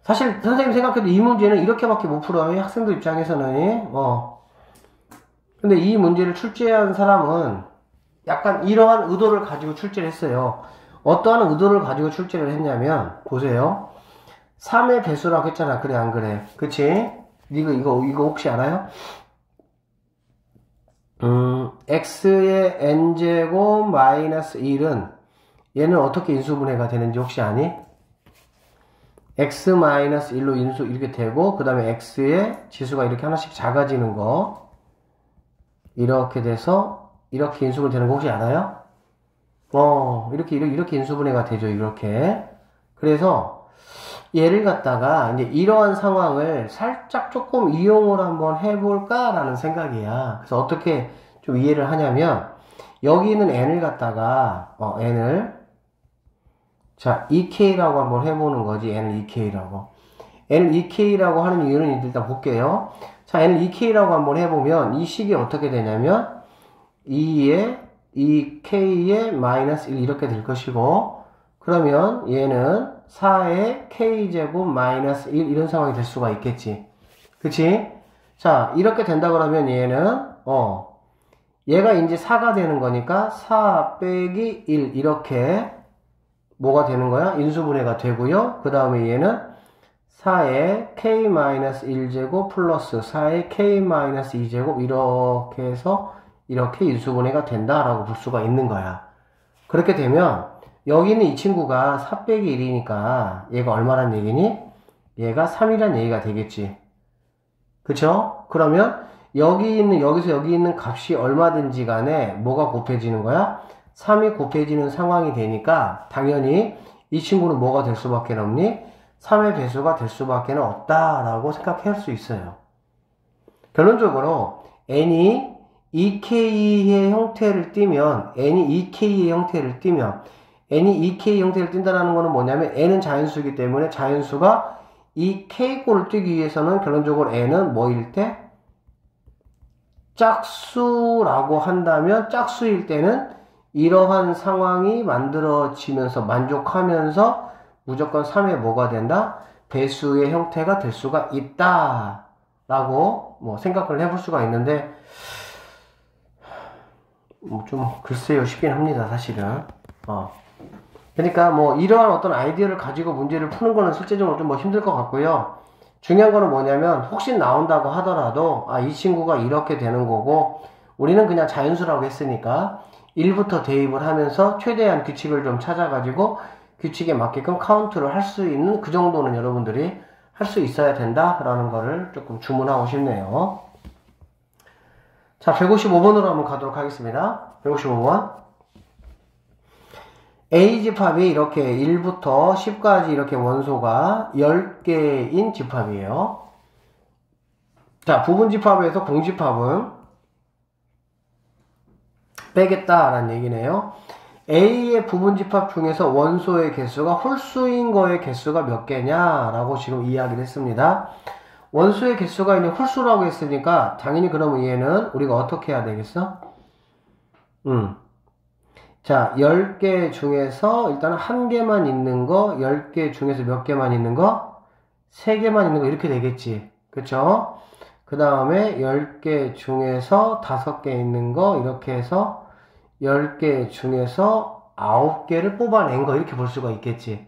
사실 선생님 생각해도 이 문제는 이렇게밖에 못 풀어요. 학생들 입장에서는. 근데 이 문제를 출제한 사람은 약간 이러한 의도를 가지고 출제를 했어요. 어떠한 의도를 가지고 출제를 했냐면 보세요. 3의 배수라고 했잖아. 그래 안 그래? 그치? 이거 혹시 알아요? x의 n제곱 마이너스 1은 얘는 어떻게 인수분해가 되는지 혹시 아니? x 마이너스 1로 인수 이렇게 되고 그 다음에 x의 지수가 이렇게 하나씩 작아지는 거 이렇게 돼서 이렇게 인수분해 되는 거 혹시 알아요? 이렇게 인수분해가 되죠. 이렇게. 그래서 얘를 갖다가 이제 이러한 상황을 살짝 조금 이용을 한번 해볼까라는 생각이야. 그래서 어떻게 좀 이해를 하냐면 여기 있는 n을 갖다가 n을 자 2k라고 한번 해보는 거지. n을 2k라고. n을 2k라고 하는 이유는 일단 볼게요. 자 n을 2k라고 한번 해보면 이 식이 어떻게 되냐면 2k의 마이너스 1 이렇게 될 것이고 그러면 얘는 4의 k제곱 마이너스 1 이런 상황이 될 수가 있겠지. 그치? 자 이렇게 된다 그러면 얘는 얘가 이제 4가 되는 거니까 4 빼기 1 이렇게 뭐가 되는 거야? 인수분해가 되고요. 그 다음에 얘는 4의 k-1제곱 플러스 4의 k-2제곱 이렇게 해서 이렇게 인수분해가 된다라고 볼 수가 있는 거야. 그렇게 되면 여기 있는 이 친구가 4 빼기 1이니까 얘가 얼마란 얘기니? 얘가 3이란 얘기가 되겠지. 그쵸? 그러면 여기서 여기 있는 값이 얼마든지 간에 뭐가 곱해지는 거야? 3이 곱해지는 상황이 되니까 당연히 이 친구는 뭐가 될 수밖에 없니? 3의 배수가 될 수밖에 없다라고 생각할 수 있어요. 결론적으로 n이 EK의 형태를 띠면 n이 EK의 형태를 띠면 n이 EK 형태를 띈다는 거는 뭐냐면 n은 자연수이기 때문에 자연수가 이 K꼴을 띄기 위해서는 결론적으로 n은 뭐일 때? 짝수라고 한다면 짝수일 때는 이러한 상황이 만들어지면서 만족하면서 무조건 3의 뭐가 된다? 배수의 형태가 될 수가 있다 라고 뭐 생각을 해볼 수가 있는데 뭐 좀 글쎄요 쉽긴 합니다 사실은. 그러니까 뭐 이러한 어떤 아이디어를 가지고 문제를 푸는 거는 실제적으로 좀 뭐 힘들 것 같고요. 중요한 거는 뭐냐면 혹시 나온다고 하더라도 이 친구가 이렇게 되는 거고 우리는 그냥 자연수라고 했으니까 1부터 대입을 하면서 최대한 규칙을 좀 찾아가지고 규칙에 맞게끔 카운트를 할 수 있는 그 정도는 여러분들이 할 수 있어야 된다라는 거를 조금 주문하고 싶네요. 자, 155번으로 한번 가도록 하겠습니다. 155번. A 집합이 이렇게 1부터 10까지 이렇게 원소가 10개인 집합이에요. 자, 부분 집합에서 공집합은 빼겠다라는 얘기네요. A의 부분 집합 중에서 원소의 개수가 홀수인 거의 개수가 몇 개냐라고 지금 이야기를 했습니다. 원소의 개수가 이제 홀수라고 했으니까 당연히 그러면 얘는 우리가 어떻게 해야 되겠어? 자, 10개 중에서 일단은 1개만 있는 거, 10개 중에서 몇 개만 있는 거, 3개만 있는 거 이렇게 되겠지. 그쵸? 그 다음에 10개 중에서 5개 있는 거 이렇게 해서 10개 중에서 9개를 뽑아낸 거 이렇게 볼 수가 있겠지.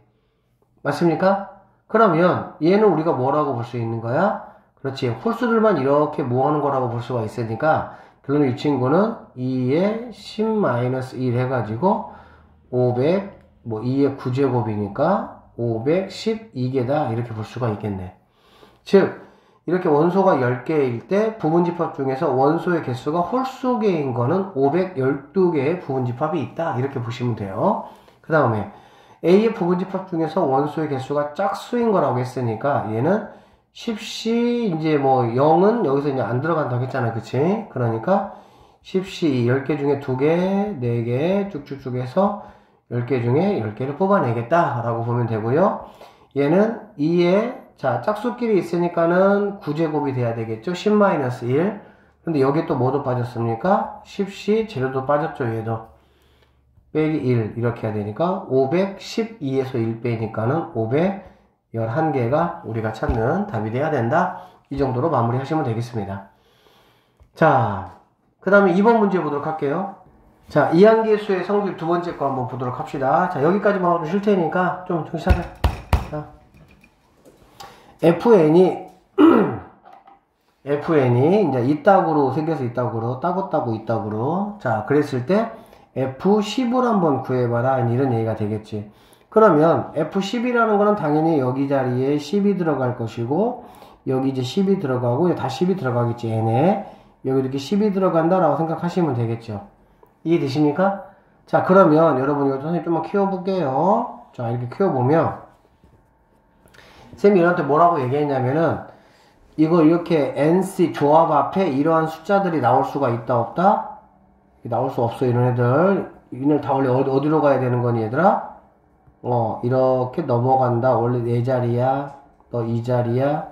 맞습니까? 그러면 얘는 우리가 뭐라고 볼 수 있는 거야? 그렇지. 홀수들만 이렇게 모아놓은 거라고 볼 수가 있으니까 결론 이 친구는 2에 10-1 해가지고 500, 뭐 2의 9제곱이니까 512개다 이렇게 볼 수가 있겠네. 즉 이렇게 원소가 10개일 때 부분집합 중에서 원소의 개수가 홀수개인 거는 512개의 부분집합이 있다 이렇게 보시면 돼요. 그 다음에 A의 부분집합 중에서 원소의 개수가 짝수인 거라고 했으니까 얘는 10시 이제 뭐 0은 여기서 이제 안 들어간다고 했잖아요. 그치? 그러니까 10시 10개 중에 2개, 4개 쭉쭉쭉 해서 10개 중에 10개를 뽑아내겠다 라고 보면 되고요. 얘는 2에 자 짝수끼리 있으니까는 9제곱이 돼야 되겠죠. 10-1 근데 여기 또 뭐도 빠졌습니까? 10시 재료도 빠졌죠. 얘도 빼기 1 이렇게 해야 되니까 512에서 1 빼니까는 511개가 우리가 찾는 답이 돼야 된다. 이 정도로 마무리 하시면 되겠습니다. 자, 그 다음에 2번 문제 보도록 할게요. 자, 이항계수의 성질 두 번째 거 한번 보도록 합시다. 자, 여기까지만 하고 쉴 테니까 좀 정신 차려. 자, FN이 이제 이따구로 생겨서 이따구로 따고 이따구로 자 그랬을 때 F10을 한번 구해봐라 이런 얘기가 되겠지. 그러면 F10이라는 거는 당연히 여기 자리에 10이 들어갈 것이고 여기 이제 10이 들어가고 다 10이 들어가겠지. 얘네 여기 이렇게 10이 들어간다라고 생각하시면 되겠죠. 이해되십니까? 자 그러면 여러분 이거 선생님 좀만 키워볼게요. 자 이렇게 키워보면 쌤이 얘한테 뭐라고 얘기했냐면은 이거 이렇게 NC 조합 앞에 이러한 숫자들이 나올 수가 있다 없다? 나올 수 없어 이런 애들. 얘네들 다 원래 어디로 가야 되는 거니 얘들아? 이렇게 넘어간다. 원래 내 자리야 너 이 자리야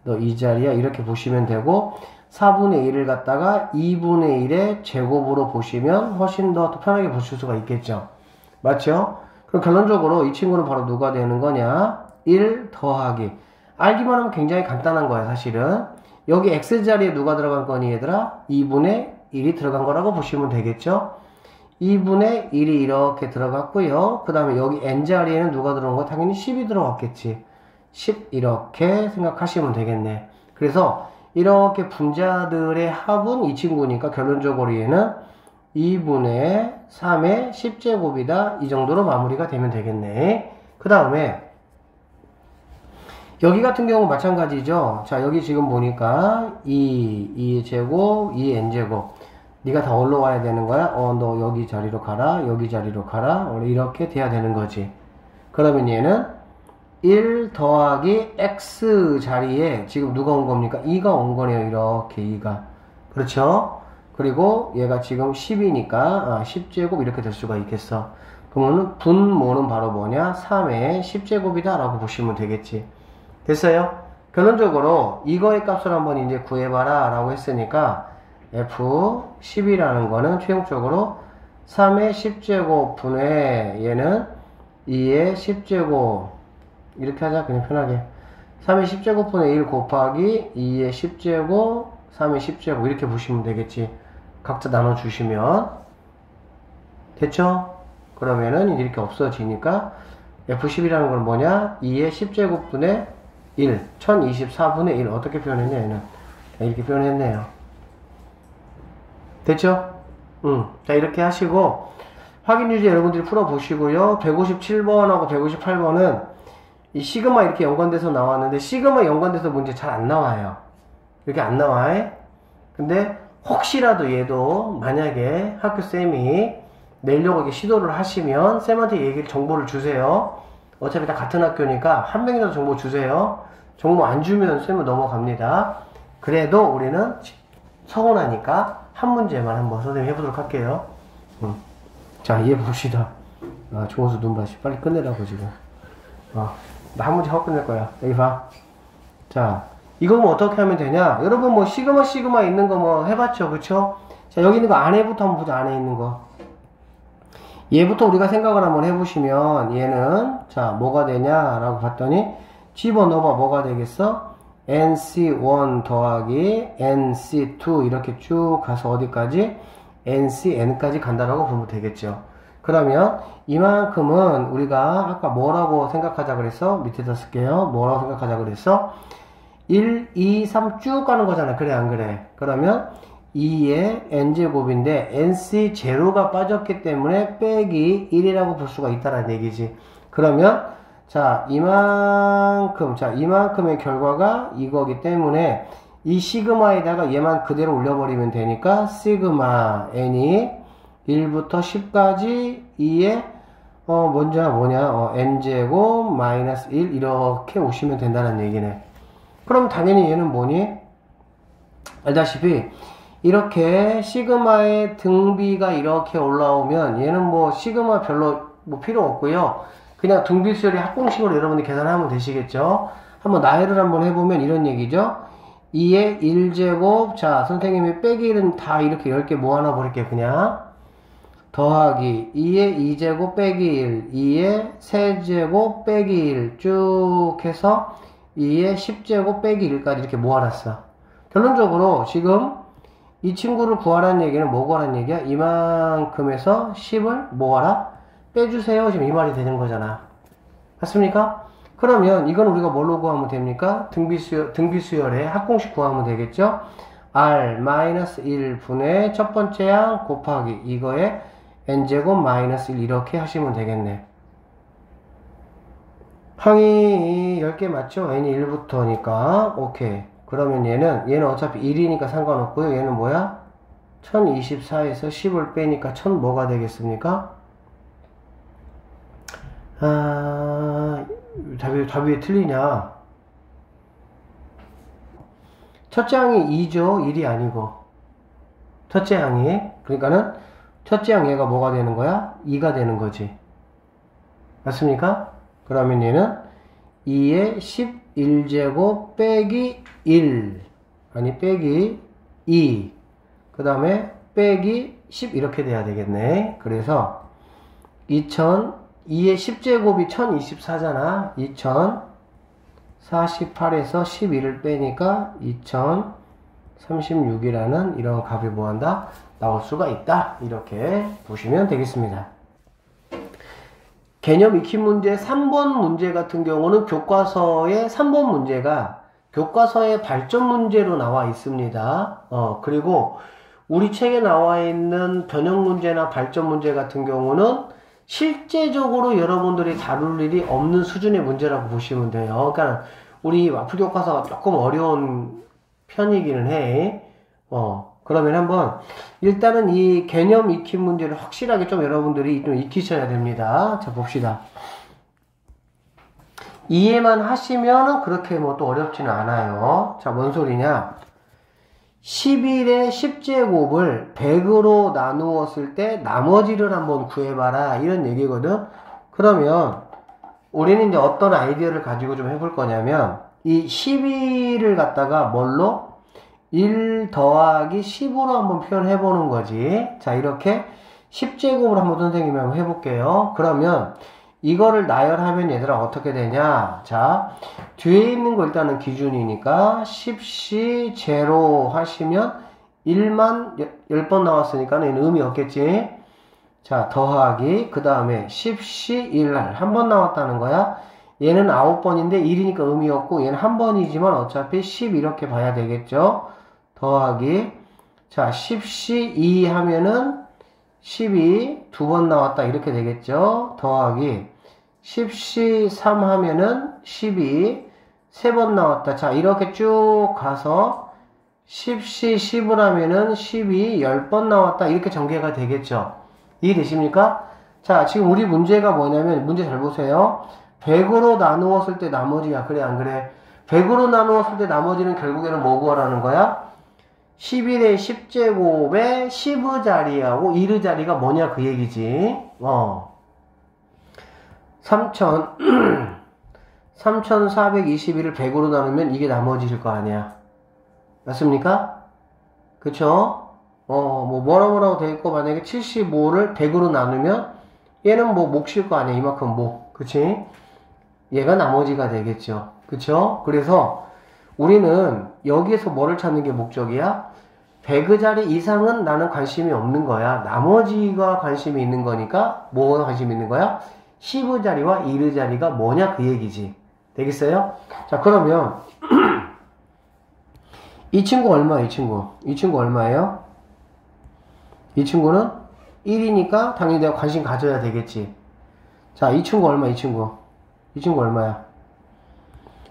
너 이 자리야 이렇게 보시면 되고 4분의 1을 갖다가 2분의 1의 제곱으로 보시면 훨씬 더 편하게 보실 수가 있겠죠. 맞죠? 그럼 결론적으로 이 친구는 바로 누가 되는 거냐? 1 더하기 알기만 하면 굉장히 간단한 거야 사실은. 여기 x자리에 누가 들어간 거니 얘들아? 2분의 1이 들어간 거라고 보시면 되겠죠. 2분의 1이 이렇게 들어갔고요. 그 다음에 여기 n 자리에는 누가 들어온 거? 당연히 10이 들어갔겠지. 10 이렇게 생각하시면 되겠네. 그래서 이렇게 분자들의 합은 이 친구니까 결론적으로 얘는 2분의 3의 10제곱이다. 이 정도로 마무리가 되면 되겠네. 그 다음에 여기 같은 경우 마찬가지죠. 자, 여기 지금 보니까 2제곱, 2n제곱. 네가 다 올라와야 되는 거야. 너 여기 자리로 가라. 여기 자리로 가라. 이렇게 돼야 되는 거지. 그러면 얘는 1 더하기 x 자리에 지금 누가 온 겁니까? 2가 온 거네요. 이렇게 2가. 그렇죠? 그리고 얘가 지금 10이니까 10제곱 이렇게 될 수가 있겠어. 그러면 분모는 바로 뭐냐? 3의 10제곱이다 라고 보시면 되겠지. 됐어요? 결론적으로 이거의 값을 한번 이제 구해봐라 라고 했으니까 F10이라는 거는 최종적으로 3의 10제곱 분의 얘는 2의 10제곱 이렇게 하자. 그냥 편하게 3의 10제곱 분의 1 곱하기 2의 10제곱 3의 10제곱 이렇게 보시면 되겠지. 각자 나눠주시면 됐죠? 그러면은 이렇게 없어지니까 F10이라는 건 뭐냐? 2의 10제곱 분의 1 1024분의 1 어떻게 표현했냐 얘는 이렇게 표현했네요. 됐죠? 자 이렇게 하시고 확인 유지 여러분들이 풀어보시고요. 157번하고 158번은 이 시그마 이렇게 연관돼서 나왔는데 시그마 연관돼서 문제 잘 안 나와요. 이렇게 안 나와요. 근데 혹시라도 얘도 만약에 학교쌤이 내려고 이렇게 시도를 하시면 쌤한테 얘기를 정보를 주세요. 어차피 다 같은 학교니까 한 명이라도 정보 주세요. 정보 안 주면 쌤은 넘어갑니다. 그래도 우리는 서운하니까 한 문제만 한번 선생님 해보도록 할게요. 자, 이해 봅시다. 종호수 눈밭이 빨리 끝내라고 지금. 나 한 문제 하고 끝낼 거야. 여기 봐. 자, 이거 뭐 어떻게 하면 되냐? 여러분 뭐 시그마 있는 거 뭐 해봤죠, 그쵸? 자, 여기 있는 거 안에부터 한번 보자. 안에 있는 거. 얘부터 우리가 생각을 한번 해보시면 얘는 자 뭐가 되냐라고 봤더니 집어넣어봐. 뭐가 되겠어? NC1 더하기 NC2 이렇게 쭉 가서 어디까지? NCN까지 간다라고 보면 되겠죠. 그러면 이만큼은 우리가 아까 뭐라고 생각하자 그랬어? 밑에다 쓸게요. 뭐라고 생각하자 그랬어? 1, 2, 3 쭉 가는 거잖아. 그래 안 그래? 그러면 2의 n제곱인데 nc0가 빠졌기 때문에 빼기 1이라고 볼 수가 있다는 얘기지. 그러면 자 이만큼의 결과가 이거기 때문에 이 시그마에다가 얘만 그대로 올려버리면 되니까 시그마 n이 1부터 10까지 2의 먼저 뭐냐 n제곱 마이너스 1 이렇게 오시면 된다는 얘기네. 그럼 당연히 얘는 뭐니? 알다시피 이렇게 시그마의 등비가 이렇게 올라오면 얘는 뭐 시그마 별로 뭐 필요 없고요. 그냥 등비 수열이 합공식으로 여러분이 계산하면 되시겠죠. 한번 나열을 한번 해보면 이런 얘기죠. 2의 1제곱 자 선생님이 빼기 1은 다 이렇게 10개 모아놔 버릴게요. 그냥 더하기 2의 2제곱 빼기 1 2의 세제곱 빼기 1 쭉 해서 2의 10제곱 빼기 1까지 이렇게 모아놨어. 결론적으로 지금 이 친구를 구하라는 얘기는 뭐 구하라는 얘기야? 이만큼에서 10을 모아라? 빼주세요. 지금 이 말이 되는 거잖아. 맞습니까? 그러면 이건 우리가 뭘로 구하면 됩니까? 등비수열의 합공식 구하면 되겠죠? R-1분의 첫 번째 양 곱하기 이거에 n제곱 마이너스 1 이렇게 하시면 되겠네. 항이 10개 맞죠? n이 1부터니까 오케이. 그러면 얘는 어차피 1이니까 상관없고요. 얘는 뭐야? 1024에서 10을 빼니까 1000 뭐가 되겠습니까? 답이 왜 틀리냐? 첫째 항이 2죠. 1이 아니고. 첫째 항이. 그러니까는 첫째 항 얘가 뭐가 되는 거야? 2가 되는 거지. 맞습니까? 그러면 얘는 2의 11제곱 빼기 1 아니 빼기 2 그 다음에 빼기 10 이렇게 돼야 되겠네. 그래서 2의 10제곱이 1024잖아. 2048에서 12를 빼니까 36이라는 이런 값이 뭐한다? 나올 수가 있다. 이렇게 보시면 되겠습니다. 개념 익히 문제 3번 문제 같은 경우는 교과서의 3번 문제가 교과서의 발전 문제로 나와 있습니다. 그리고 우리 책에 나와 있는 변형 문제나 발전 문제 같은 경우는 실제적으로 여러분들이 다룰 일이 없는 수준의 문제라고 보시면 돼요. 그러니까 우리 와플 교과서가 조금 어려운 편이기는 해. 그러면 한번 일단은 이 개념 익힌 문제를 확실하게 좀 여러분들이 좀 익히셔야 됩니다. 자, 봅시다. 이해만 하시면은 그렇게 뭐 또 어렵지는 않아요. 자, 뭔 소리냐? 11의 10제곱을 100으로 나누었을 때 나머지를 한번 구해봐라. 이런 얘기거든. 그러면 우리는 이제 어떤 아이디어를 가지고 좀 해볼 거냐면 이 12를 갖다가 뭘로? 1 더하기 10으로 한번 표현해 보는 거지. 자, 이렇게 10제곱을 한번 선생님이 한번 해볼게요. 그러면 이거를 나열하면 얘들아 어떻게 되냐? 자, 뒤에 있는 거 일단은 기준이니까 10시 제로 하시면 1만 10번 나왔으니까 얘는 의미 없겠지? 자, 더하기 그 다음에 10시 1날 한 번 나왔다는 거야. 얘는 9번인데 1이니까 의미 없고 얘는 한 번이지만 어차피 10 이렇게 봐야 되겠죠? 더하기 자 10시 2 하면은 12 두 번 나왔다 이렇게 되겠죠? 더하기 10시 3 하면은 12 세 번 나왔다. 자, 이렇게 쭉 가서 10시 10을 하면은 12 10번 나왔다 이렇게 전개가 되겠죠? 이해되십니까? 자, 지금 우리 문제가 뭐냐면 문제 잘 보세요. 100으로 나누었을 때 나머지야. 그래 안 그래? 100으로 나누었을 때 나머지는 결국에는 뭐 구하라는 거야? 11의 10제곱에 10의 자리하고 1의 자리가 뭐냐 그 얘기지. 3421을 100으로 나누면 이게 나머지일 거 아니야. 맞습니까? 그쵸? 뭐라고 돼 있고, 만약에 75를 100으로 나누면, 얘는 뭐 몫일 거 아니야. 이만큼 몫. 그치? 얘가 나머지가 되겠죠. 그쵸? 그래서, 우리는 여기에서 뭐를 찾는 게 목적이야? 100의 자리 이상은 나는 관심이 없는 거야. 나머지가 관심이 있는 거니까, 뭐가 관심이 있는 거야? 10의 자리와 1의 자리가 뭐냐 그 얘기지. 되겠어요? 자, 그러면, 이 친구 얼마야, 이 친구? 이 친구 얼마예요? 이 친구는 1이니까 당연히 내가 관심 가져야 되겠지. 자, 이 친구 얼마, 이 친구? 이 친구 얼마야?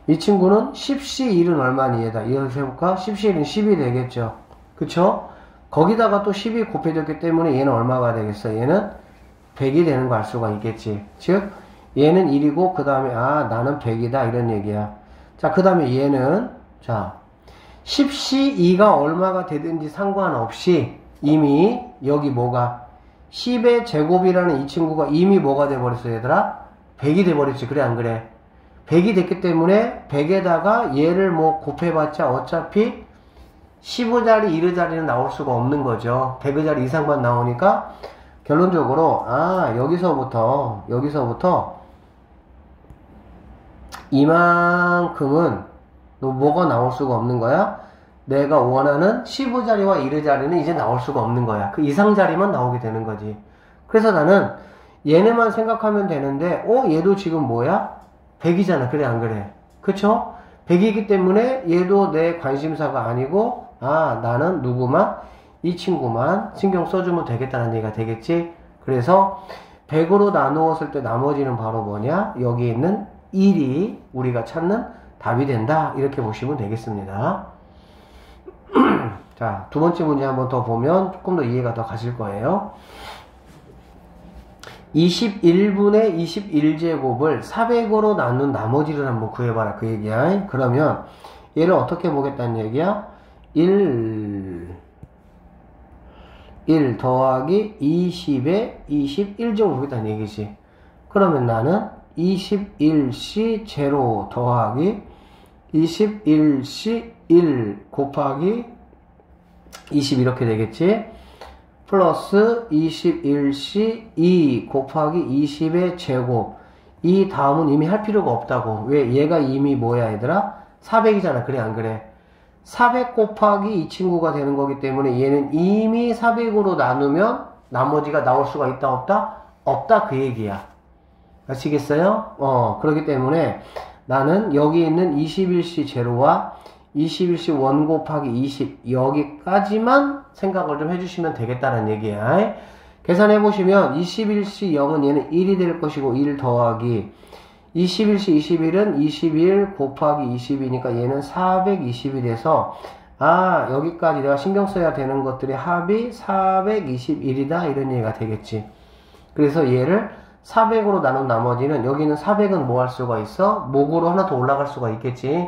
이 친구는 10시 1은 얼마니, 얘다. 이렇게 해볼까? 10시 1은 10이 되겠죠. 그쵸? 거기다가 또 10이 곱해졌기 때문에 얘는 얼마가 되겠어? 얘는 100이 되는 거 알 수가 있겠지. 즉, 얘는 1이고, 그 다음에, 나는 100이다. 이런 얘기야. 자, 그 다음에 얘는, 자, 10시 2가 얼마가 되든지 상관없이 이미 여기 뭐가 10의 제곱이라는 이 친구가 이미 뭐가 돼버렸어 얘들아? 100이 돼버렸지. 그래 안 그래? 100이 됐기 때문에 100에다가 얘를 뭐 곱해봤자 어차피 10의 자리 1의 자리는 나올 수가 없는 거죠. 100의 자리 이상만 나오니까 결론적으로 여기서부터 이만큼은 뭐가 나올 수가 없는 거야? 내가 원하는 10의 자리와 1의 자리는 이제 나올 수가 없는 거야. 그 이상 자리만 나오게 되는 거지. 그래서 나는 얘네만 생각하면 되는데 얘도 지금 뭐야? 100이잖아. 그래 안 그래? 그쵸? 100이기 때문에 얘도 내 관심사가 아니고 나는 누구만? 이 친구만 신경 써주면 되겠다는 얘기가 되겠지? 그래서 100으로 나누었을 때 나머지는 바로 뭐냐? 여기 있는 1이 우리가 찾는 답이 된다. 이렇게 보시면 되겠습니다. 자, 두 번째 문제 한번 더 보면 조금 더 이해가 더 가실 거예요. 21분의 21제곱을 400으로 나눈 나머지를 한번 구해봐라. 그 얘기야. 그러면 얘를 어떻게 보겠다는 얘기야? 1 더하기 20에 21제곱 보겠다는 얘기지. 그러면 나는 21C 제로 더하기 21C 1 곱하기 20 이렇게 되겠지. 플러스 21C 2 곱하기 20의 제곱. 이 다음은 이미 할 필요가 없다고. 왜? 얘가 이미 뭐야 얘들아? 400이잖아. 그래 안 그래? 400 곱하기 이 친구가 되는 거기 때문에 얘는 이미 400으로 나누면 나머지가 나올 수가 있다 없다? 없다 그 얘기야. 아시겠어요? 그렇기 때문에 나는 여기 있는 21시 제로와 21시 1 곱하기 20 여기까지만 생각을 좀 해주시면 되겠다는 얘기야. 계산해보시면 21시 0은 얘는 1이 될 것이고 1 더하기 21시 21은 21 곱하기 20이니까 얘는 420이 돼서 여기까지 내가 신경 써야 되는 것들의 합이 421이다 이런 얘기가 되겠지. 그래서 얘를 400으로 나눈 나머지는 여기는 400은 뭐 할 수가 있어? 목으로 하나 더 올라갈 수가 있겠지.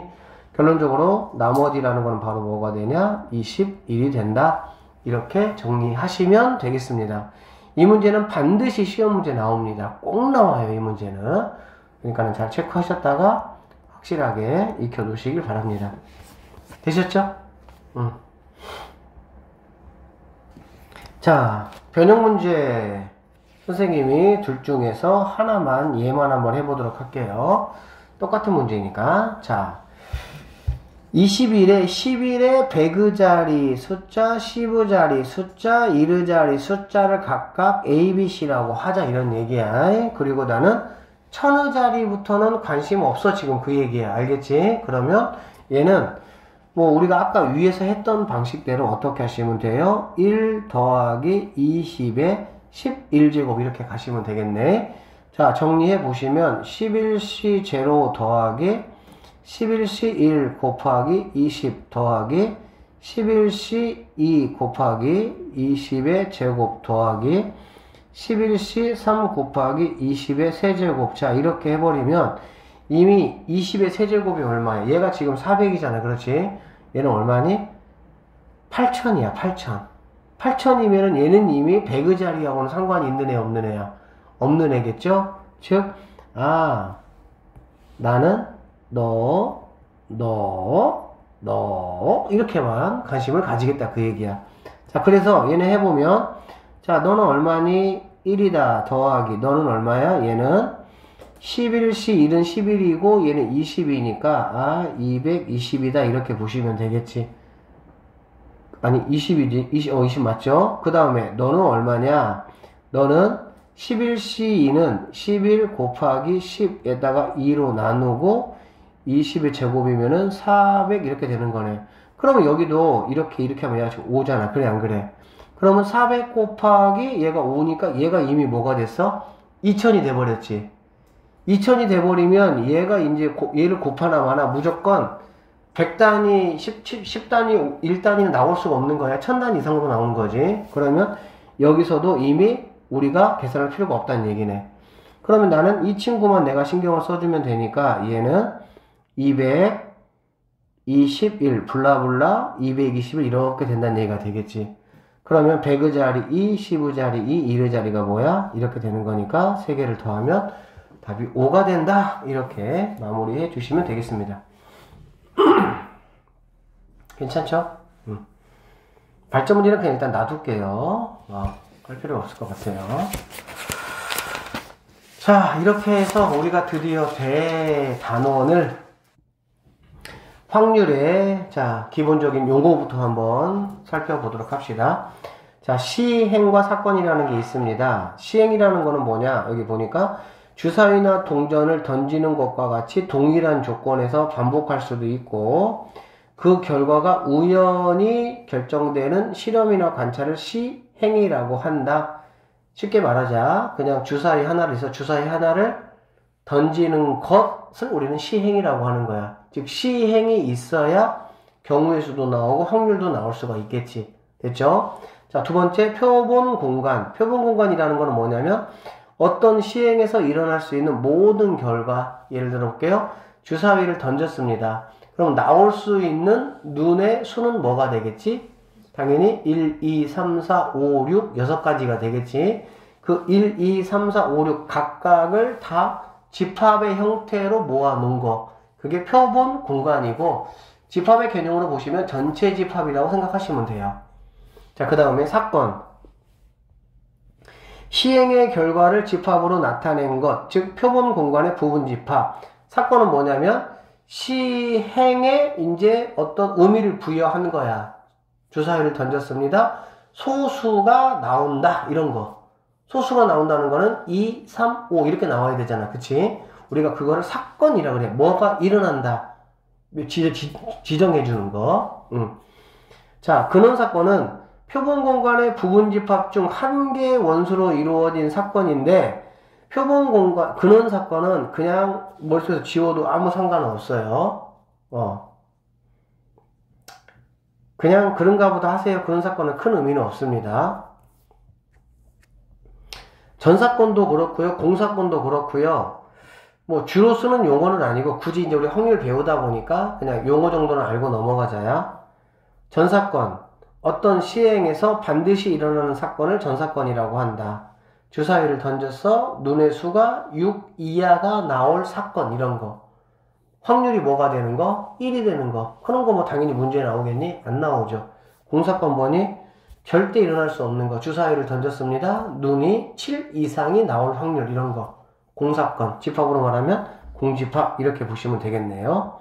결론적으로 나머지라는 건 바로 뭐가 되냐? 21이 된다. 이렇게 정리하시면 되겠습니다. 이 문제는 반드시 시험 문제 나옵니다. 꼭 나와요, 이 문제는. 그러니까 잘 체크하셨다가 확실하게 익혀 놓으시길 바랍니다. 되셨죠? 자, 변형 문제 선생님이 둘 중에서 하나만 얘만 한번 해보도록 할게요. 똑같은 문제니까. 자, 11에 100의 자리 숫자, 10의 자리 숫자, 1의 자리 숫자를 각각 A, B, C라고 하자 이런 얘기야. 그리고 나는 1000의 자리부터는 관심 없어 지금 그 얘기야. 알겠지? 그러면 얘는 뭐 우리가 아까 위에서 했던 방식대로 어떻게 하시면 돼요? 1 더하기 20에 11제곱 이렇게 가시면 되겠네. 자, 정리해 보시면 11C 제로 더하기 11C 1 곱하기 20 더하기 11C 2 곱하기 20의 제곱 더하기 11C 3 곱하기 20의 세제곱. 자, 이렇게 해버리면 이미 20의 세제곱이 얼마야? 얘가 지금 400이잖아. 그렇지? 얘는 얼마니? 8000이야. 8000. 8000이면은 얘는 이미 100의 자리하고는 상관이 있는 애 없는 애야? 없는 애겠죠? 즉, 나는 너 이렇게만 관심을 가지겠다 그 얘기야. 자, 그래서 얘네 해보면 자, 너는 얼마니? 1이다 더하기 너는 얼마야? 얘는 11C 1은 11이고 얘는 20이니까 220이다 이렇게 보시면 되겠지. 아니 20이지 20 맞죠? 그 다음에 너는 얼마냐? 너는 11C2는 11 곱하기 10에다가 2로 나누고 20의 제곱이면은 400 이렇게 되는 거네. 그러면 여기도 이렇게 하면 얘가 지금 5잖아. 그래 안 그래? 그러면 400 곱하기 얘가 5니까 얘가 이미 뭐가 됐어? 2000이 돼버렸지. 2000이 돼버리면 얘가 이제 얘를 곱하나 마나 무조건 100단위, 10단위, 1단위는 나올 수가 없는 거야. 1000단위 이상으로 나오는 거지. 그러면 여기서도 이미 우리가 계산할 필요가 없다는 얘기네. 그러면 나는 이 친구만 내가 신경을 써주면 되니까 얘는 221 블라블라 221 이렇게 된다는 얘기가 되겠지. 그러면 100의 자리 2, 10의 자리 2, 1의 자리가 뭐야? 이렇게 되는 거니까 3개를 더하면 답이 5가 된다. 이렇게 마무리해 주시면 되겠습니다. 괜찮죠? 발전 문제는 그냥 일단 놔둘게요. 할 필요가 없을 것 같아요. 자, 이렇게 해서 우리가 드디어 대단원을 확률의 기본적인 용어부터 한번 살펴보도록 합시다. 자, 시행과 사건이라는 게 있습니다. 시행이라는 거는 뭐냐? 여기 보니까 주사위나 동전을 던지는 것과 같이 동일한 조건에서 반복할 수도 있고 그 결과가 우연히 결정되는 실험이나 관찰을 시행이라고 한다. 쉽게 말하자 그냥 주사위 하나를 해서 주사위 하나를 던지는 것을 우리는 시행이라고 하는 거야. 즉 시행이 있어야 경우의 수도 나오고 확률도 나올 수가 있겠지. 됐죠? 자, 두 번째 표본 공간. 표본 공간이라는 거는 뭐냐면 어떤 시행에서 일어날 수 있는 모든 결과. 예를 들어 볼게요. 주사위를 던졌습니다. 그럼 나올 수 있는 눈의 수는 뭐가 되겠지? 당연히 1, 2, 3, 4, 5, 6, 6가지가 되겠지. 그 1, 2, 3, 4, 5, 6 각각을 다 집합의 형태로 모아놓은 거. 그게 표본 공간이고 집합의 개념으로 보시면 전체 집합이라고 생각하시면 돼요. 자, 그 다음에 사건. 시행의 결과를 집합으로 나타낸 것. 즉 표본 공간의 부분 집합. 사건은 뭐냐면 시행에 이제 어떤 의미를 부여한 거야. 주사위를 던졌습니다. 소수가 나온다. 이런 거. 소수가 나온다는 거는 2, 3, 5 이렇게 나와야 되잖아. 그치? 우리가 그거를 사건이라 그래. 뭐가 일어난다. 지정해 주는 거. 자, 근원사건은 표본 공간의 부분 집합 중 한 개의 원수로 이루어진 사건인데, 표본 공간, 근원 사건은 그냥 머릿속에서 지워도 아무 상관은 없어요. 그냥 그런가 보다 하세요. 근원 사건은 큰 의미는 없습니다. 전사건도 그렇고요. 공사건도 그렇고요. 뭐 주로 쓰는 용어는 아니고 굳이 이제 우리 확률 배우다 보니까 그냥 용어 정도는 알고 넘어가자야. 전사건, 어떤 시행에서 반드시 일어나는 사건을 전사건이라고 한다. 주사위를 던져서 눈의 수가 6 이하가 나올 사건, 이런 거. 확률이 뭐가 되는 거? 1이 되는 거. 그런 거 뭐 당연히 문제 나오겠니? 안 나오죠. 공사건 뭐니? 절대 일어날 수 없는 거. 주사위를 던졌습니다. 눈이 7 이상이 나올 확률, 이런 거. 공사건. 집합으로 말하면 공집합, 이렇게 보시면 되겠네요.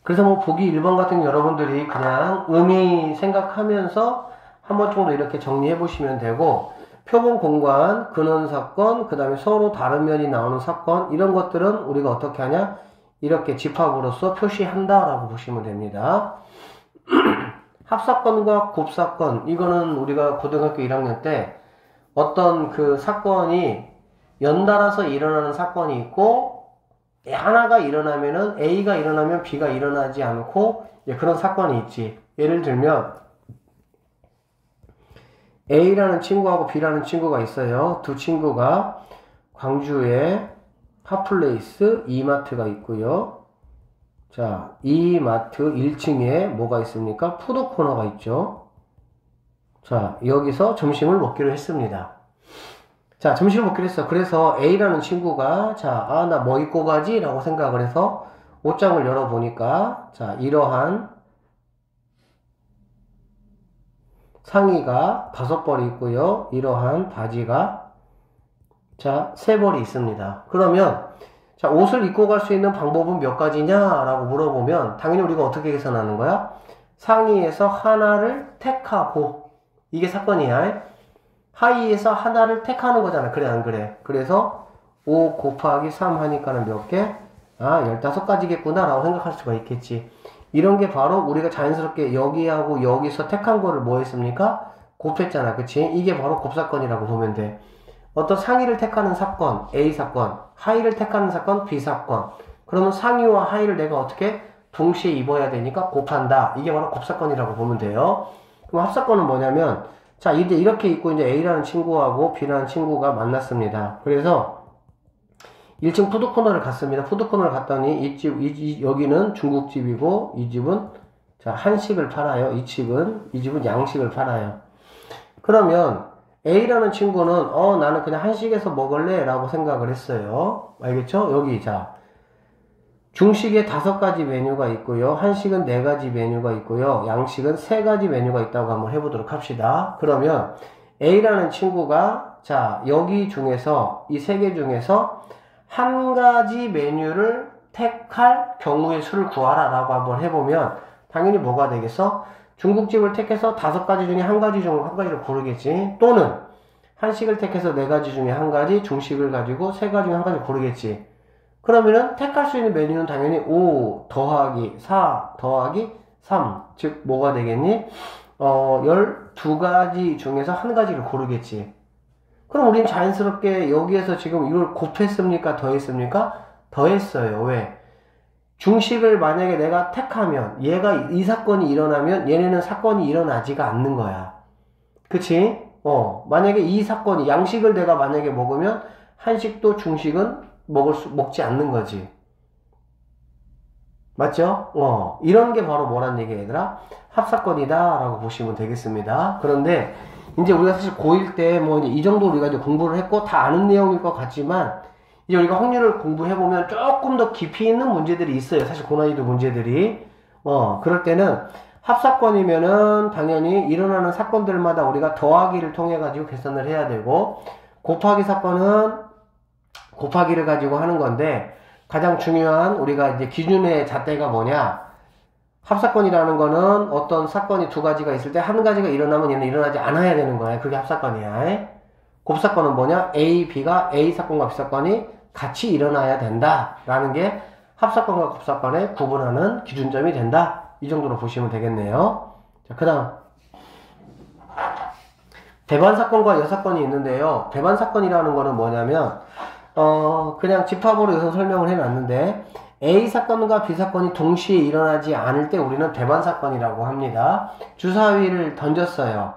그래서 뭐 보기 1번 같은 경우 여러분들이 그냥 의미 생각하면서 한번 정도 이렇게 정리해 보시면 되고, 표본 공간, 근원 사건, 그 다음에 서로 다른 면이 나오는 사건, 이런 것들은 우리가 어떻게 하냐? 이렇게 집합으로서 표시한다라고 보시면 됩니다. 합사건과 곱사건, 이거는 우리가 고등학교 1학년 때 어떤 그 사건이 연달아서 일어나는 사건이 있고, 하나가 일어나면은 A가 일어나면 B가 일어나지 않고 그런 사건이 있지. 예를 들면 A라는 친구하고 B라는 친구가 있어요. 두 친구가 광주에 핫플레이스 이마트가 있고요. 자, 이마트 1층에 뭐가 있습니까? 푸드코너가 있죠. 자, 여기서 점심을 먹기로 했습니다. 자, 점심을 먹기로 했어. 그래서 A라는 친구가, 자, 나 뭐 입고 가지? 라고 생각을 해서 옷장을 열어보니까, 자, 이러한 상의가 5벌이 있고요. 이러한 바지가, 자, 3벌이 있습니다. 그러면, 자, 옷을 입고 갈 수 있는 방법은 몇 가지냐? 라고 물어보면, 당연히 우리가 어떻게 계산하는 거야? 상의에서 하나를 택하고, 이게 사건이야. 하의에서 하나를 택하는 거잖아. 그래, 안 그래? 그래서 5 곱하기 3 하니까는 몇 개? 15가지겠구나 라고 생각할 수가 있겠지. 이런 게 바로 우리가 자연스럽게 여기하고 여기서 택한 거를 뭐 했습니까? 곱했잖아. 그치? 이게 바로 곱사건이라고 보면 돼. 어떤 상의를 택하는 사건, A 사건, 하의를 택하는 사건, B 사건. 그러면 상의와 하의를 내가 어떻게 동시에 입어야 되니까 곱한다. 이게 바로 곱사건이라고 보면 돼요. 그럼 합사건은 뭐냐면, 자, 이제 이렇게 있고, 이제 A라는 친구하고 B라는 친구가 만났습니다. 그래서 1층 푸드코너를 갔습니다. 푸드코너를 갔더니 이 집, 여기는 중국집이고, 이 집은, 자, 한식을 팔아요. 이 집은 양식을 팔아요. 그러면 A라는 친구는, 나는 그냥 한식에서 먹을래? 라고 생각을 했어요. 알겠죠? 여기, 자, 중식에 5가지 메뉴가 있고요. 한식은 4가지 메뉴가 있고요. 양식은 3가지 메뉴가 있다고 한번 해보도록 합시다. 그러면 A라는 친구가, 자, 여기 중에서, 이 3개 중에서 한 가지 메뉴를 택할 경우의 수를 구하라 라고 한번 해보면 당연히 뭐가 되겠어? 중국집을 택해서 5가지 중에 한 가지를 고르겠지. 또는 한식을 택해서 4가지 중에 한 가지, 중식을 가지고 3가지 중에 한 가지 고르겠지. 그러면은 택할 수 있는 메뉴는 당연히 5 더하기 4 더하기 3. 즉 뭐가 되겠니? 12가지 중에서 한 가지를 고르겠지. 그럼 우린 자연스럽게 여기에서 지금 이걸 곱했습니까? 더했습니까? 더했어요. 왜? 중식을 만약에 내가 택하면 얘가 이 사건이 일어나면 얘네는 사건이 일어나지가 않는 거야. 그치? 만약에 이 사건이 양식을 내가 만약에 먹으면 한식도 중식은 먹지 않는 거지. 맞죠? 이런 게 바로 뭐란 얘기야, 얘들아? 합사건이다 라고 보시면 되겠습니다. 그런데 이제 우리가 사실 고1 때 뭐 이 정도 우리가 이제 공부를 했고 다 아는 내용일 것 같지만 이제 우리가 확률을 공부해보면 조금 더 깊이 있는 문제들이 있어요. 사실 고난이도 문제들이. 그럴 때는 합사건이면은 당연히 일어나는 사건들마다 우리가 더하기를 통해 가지고 계산을 해야 되고, 곱하기 사건은 곱하기를 가지고 하는 건데, 가장 중요한 우리가 이제 기준의 잣대가 뭐냐? 합사건이라는 거는 어떤 사건이 두 가지가 있을 때 한 가지가 일어나면 얘는 일어나지 않아야 되는 거야. 그게 합사건이야. 곱사건은 뭐냐? A, B가 A 사건과 B 사건이 같이 일어나야 된다라는 게 합사건과 곱사건의 구분하는 기준점이 된다. 이 정도로 보시면 되겠네요. 자, 그 다음 배반사건과 여사건이 있는데요. 배반사건이라는 거는 뭐냐면 그냥 집합으로 여기서 설명을 해놨는데 A 사건과 B 사건이 동시에 일어나지 않을 때 우리는 배반사건이라고 합니다. 주사위를 던졌어요.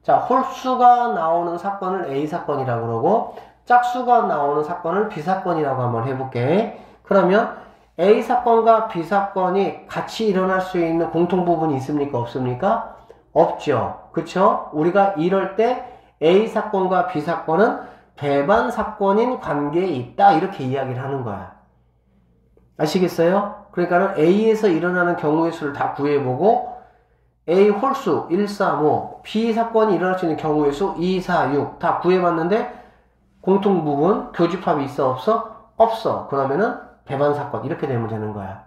자, 홀수가 나오는 사건을 A 사건이라고 그러고 짝수가 나오는 사건을 B 사건이라고 한번 해볼게. 그러면 A 사건과 B 사건이 같이 일어날 수 있는 공통 부분이 있습니까? 없습니까? 없죠. 그쵸? 우리가 이럴 때 A 사건과 B 사건은 배반 사건인 관계에 있다. 이렇게 이야기를 하는 거야. 아시겠어요? 그러니까는 A에서 일어나는 경우의 수를 다 구해보고 A 홀수 1, 3, 5, B 사건이 일어날 수 있는 경우의 수 2, 4, 6 다 구해봤는데 공통 부분, 교집합이 있어? 없어? 없어. 그러면은 배반 사건 이렇게 되면 되는 거야.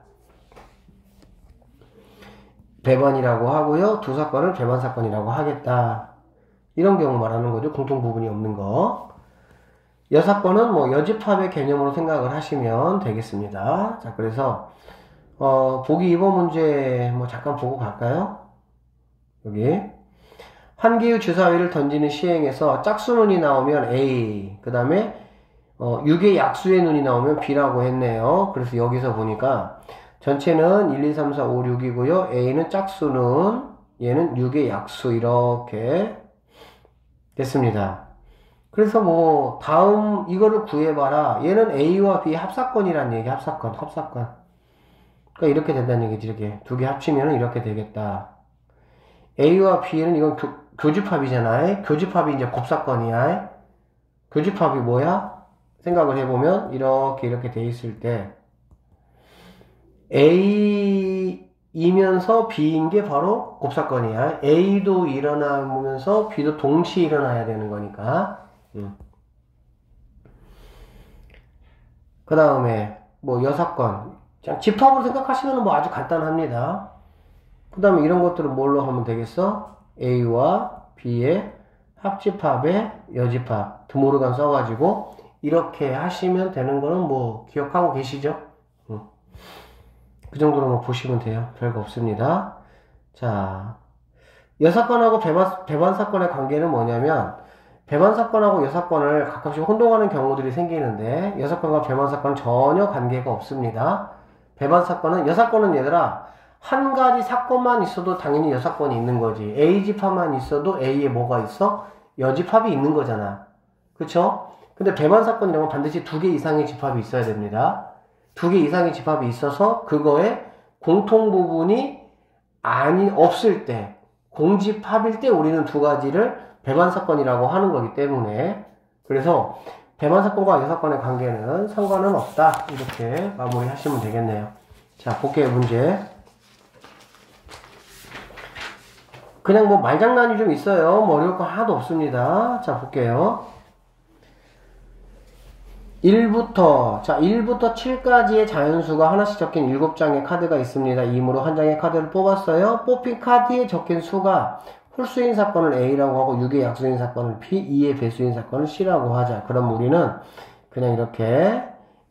배반이라고 하고요. 두 사건을 배반 사건이라고 하겠다. 이런 경우 말하는 거죠. 공통 부분이 없는 거. 여사건은 뭐 여집합의 개념으로 생각을 하시면 되겠습니다. 자, 그래서 보기 2번 문제 뭐 잠깐 보고 갈까요? 여기 한 개의 주사위를 던지는 시행에서 짝수눈이 나오면 A, 그 다음에 6의 약수의 눈이 나오면 B라고 했네요. 그래서 여기서 보니까 전체는 1, 2, 3, 4, 5, 6이고요. A는 짝수는 얘는 6의 약수 이렇게 됐습니다. 그래서 뭐 다음 이거를 구해봐라. 얘는 A와 B 합사건이란 얘기. 합사건. 그러니까 이렇게 된다는 얘기지. 이렇게 두 개 합치면 이렇게 되겠다. A와 B는 이건 교집합이잖아요. 교집합이 이제 곱사건이야. 교집합이 뭐야? 생각을 해보면 이렇게 돼 있을 때 A이면서 B인 게 바로 곱사건이야. A도 일어나면서 B도 동시에 일어나야 되는 거니까. 그 다음에 뭐 여사건 집합으로 생각하시면 뭐 아주 간단합니다. 그 다음에 이런 것들은 뭘로 하면 되겠어? A와 B의 합집합의 여집합 드모르간 써가지고 이렇게 하시면 되는 거는 뭐 기억하고 계시죠? 그 정도로만 보시면 돼요. 별거 없습니다. 자, 여사건하고 배반 사건의 관계는 뭐냐면 배반 사건하고 여사건을 가끔씩 혼동하는 경우들이 생기는데 여사건과 배반 사건은 전혀 관계가 없습니다. 배반 사건은 여사건은 얘들아 한 가지 사건만 있어도 당연히 여사건이 있는 거지. A 집합만 있어도 A에 뭐가 있어? 여집합이 있는 거잖아. 그쵸? 근데 배반 사건이라는 건 반드시 두 개 이상의 집합이 있어야 됩니다. 두 개 이상의 집합이 있어서 그거에 공통 부분이 없을 때, 공집합일 때 우리는 두 가지를 배반 사건이라고 하는 거기 때문에 그래서 배반 사건과 여사건의 관계는 상관은 없다. 이렇게 마무리 하시면 되겠네요. 자, 볼게요. 문제. 그냥 뭐 말장난이 좀 있어요. 뭐 어려울 거 하나도 없습니다. 자, 볼게요. 1부터 7까지의 자연수가 하나씩 적힌 7장의 카드가 있습니다. 이므로 한 장의 카드를 뽑았어요. 뽑힌 카드에 적힌 수가 홀수인 사건을 A라고 하고 6의 약수인 사건을 B, 2의 배수인 사건을 C라고 하자. 그럼 우리는 그냥 이렇게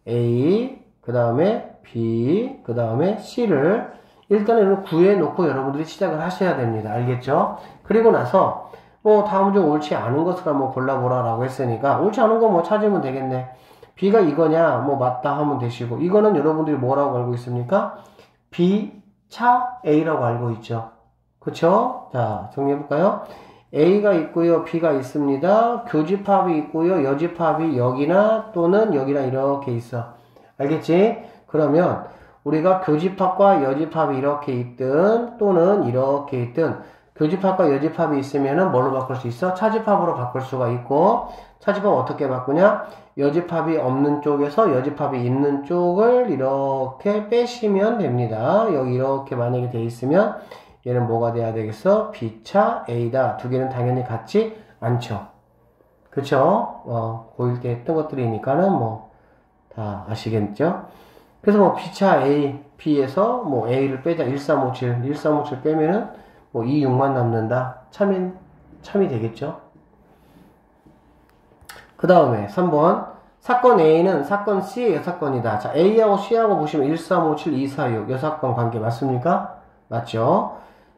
A, 그 다음에 B, 그 다음에 C를 일단은 구해놓고 여러분들이 시작을 하셔야 됩니다. 알겠죠? 그리고 나서 뭐 다음 중 옳지 않은 것을 한번 골라보라 라고 했으니까 옳지 않은 거 뭐 찾으면 되겠네. B가 이거냐 뭐 맞다 하면 되시고 이거는 여러분들이 뭐라고 알고 있습니까? B 차 A라고 알고 있죠. 그쵸? 자, 정리해볼까요? A가 있고요. B가 있습니다. 교집합이 있고요. 여집합이 여기나 또는 여기나 이렇게 있어. 알겠지? 그러면 우리가 교집합과 여집합이 이렇게 있든 또는 이렇게 있든 교집합과 여집합이 있으면은 뭘로 바꿀 수 있어? 차집합으로 바꿀 수가 있고 차집합 어떻게 바꾸냐? 여집합이 없는 쪽에서 여집합이 있는 쪽을 이렇게 빼시면 됩니다. 여기 이렇게 만약에 돼 있으면 얘는 뭐가 돼야 되겠어? B차 A다. 두 개는 당연히 같지 않죠. 그쵸? 고1 때 했던 것들이니까는 뭐 다 아시겠죠? 그래서 뭐 B차 A, B에서 뭐 A를 빼자. 1357 빼면은 뭐 26만 남는다. 참이 되겠죠. 그 다음에 3번. 사건 A는 사건 C의 여사건이다. 자, A하고 C하고 보시면 1357, 246 여사건 관계 맞습니까? 맞죠?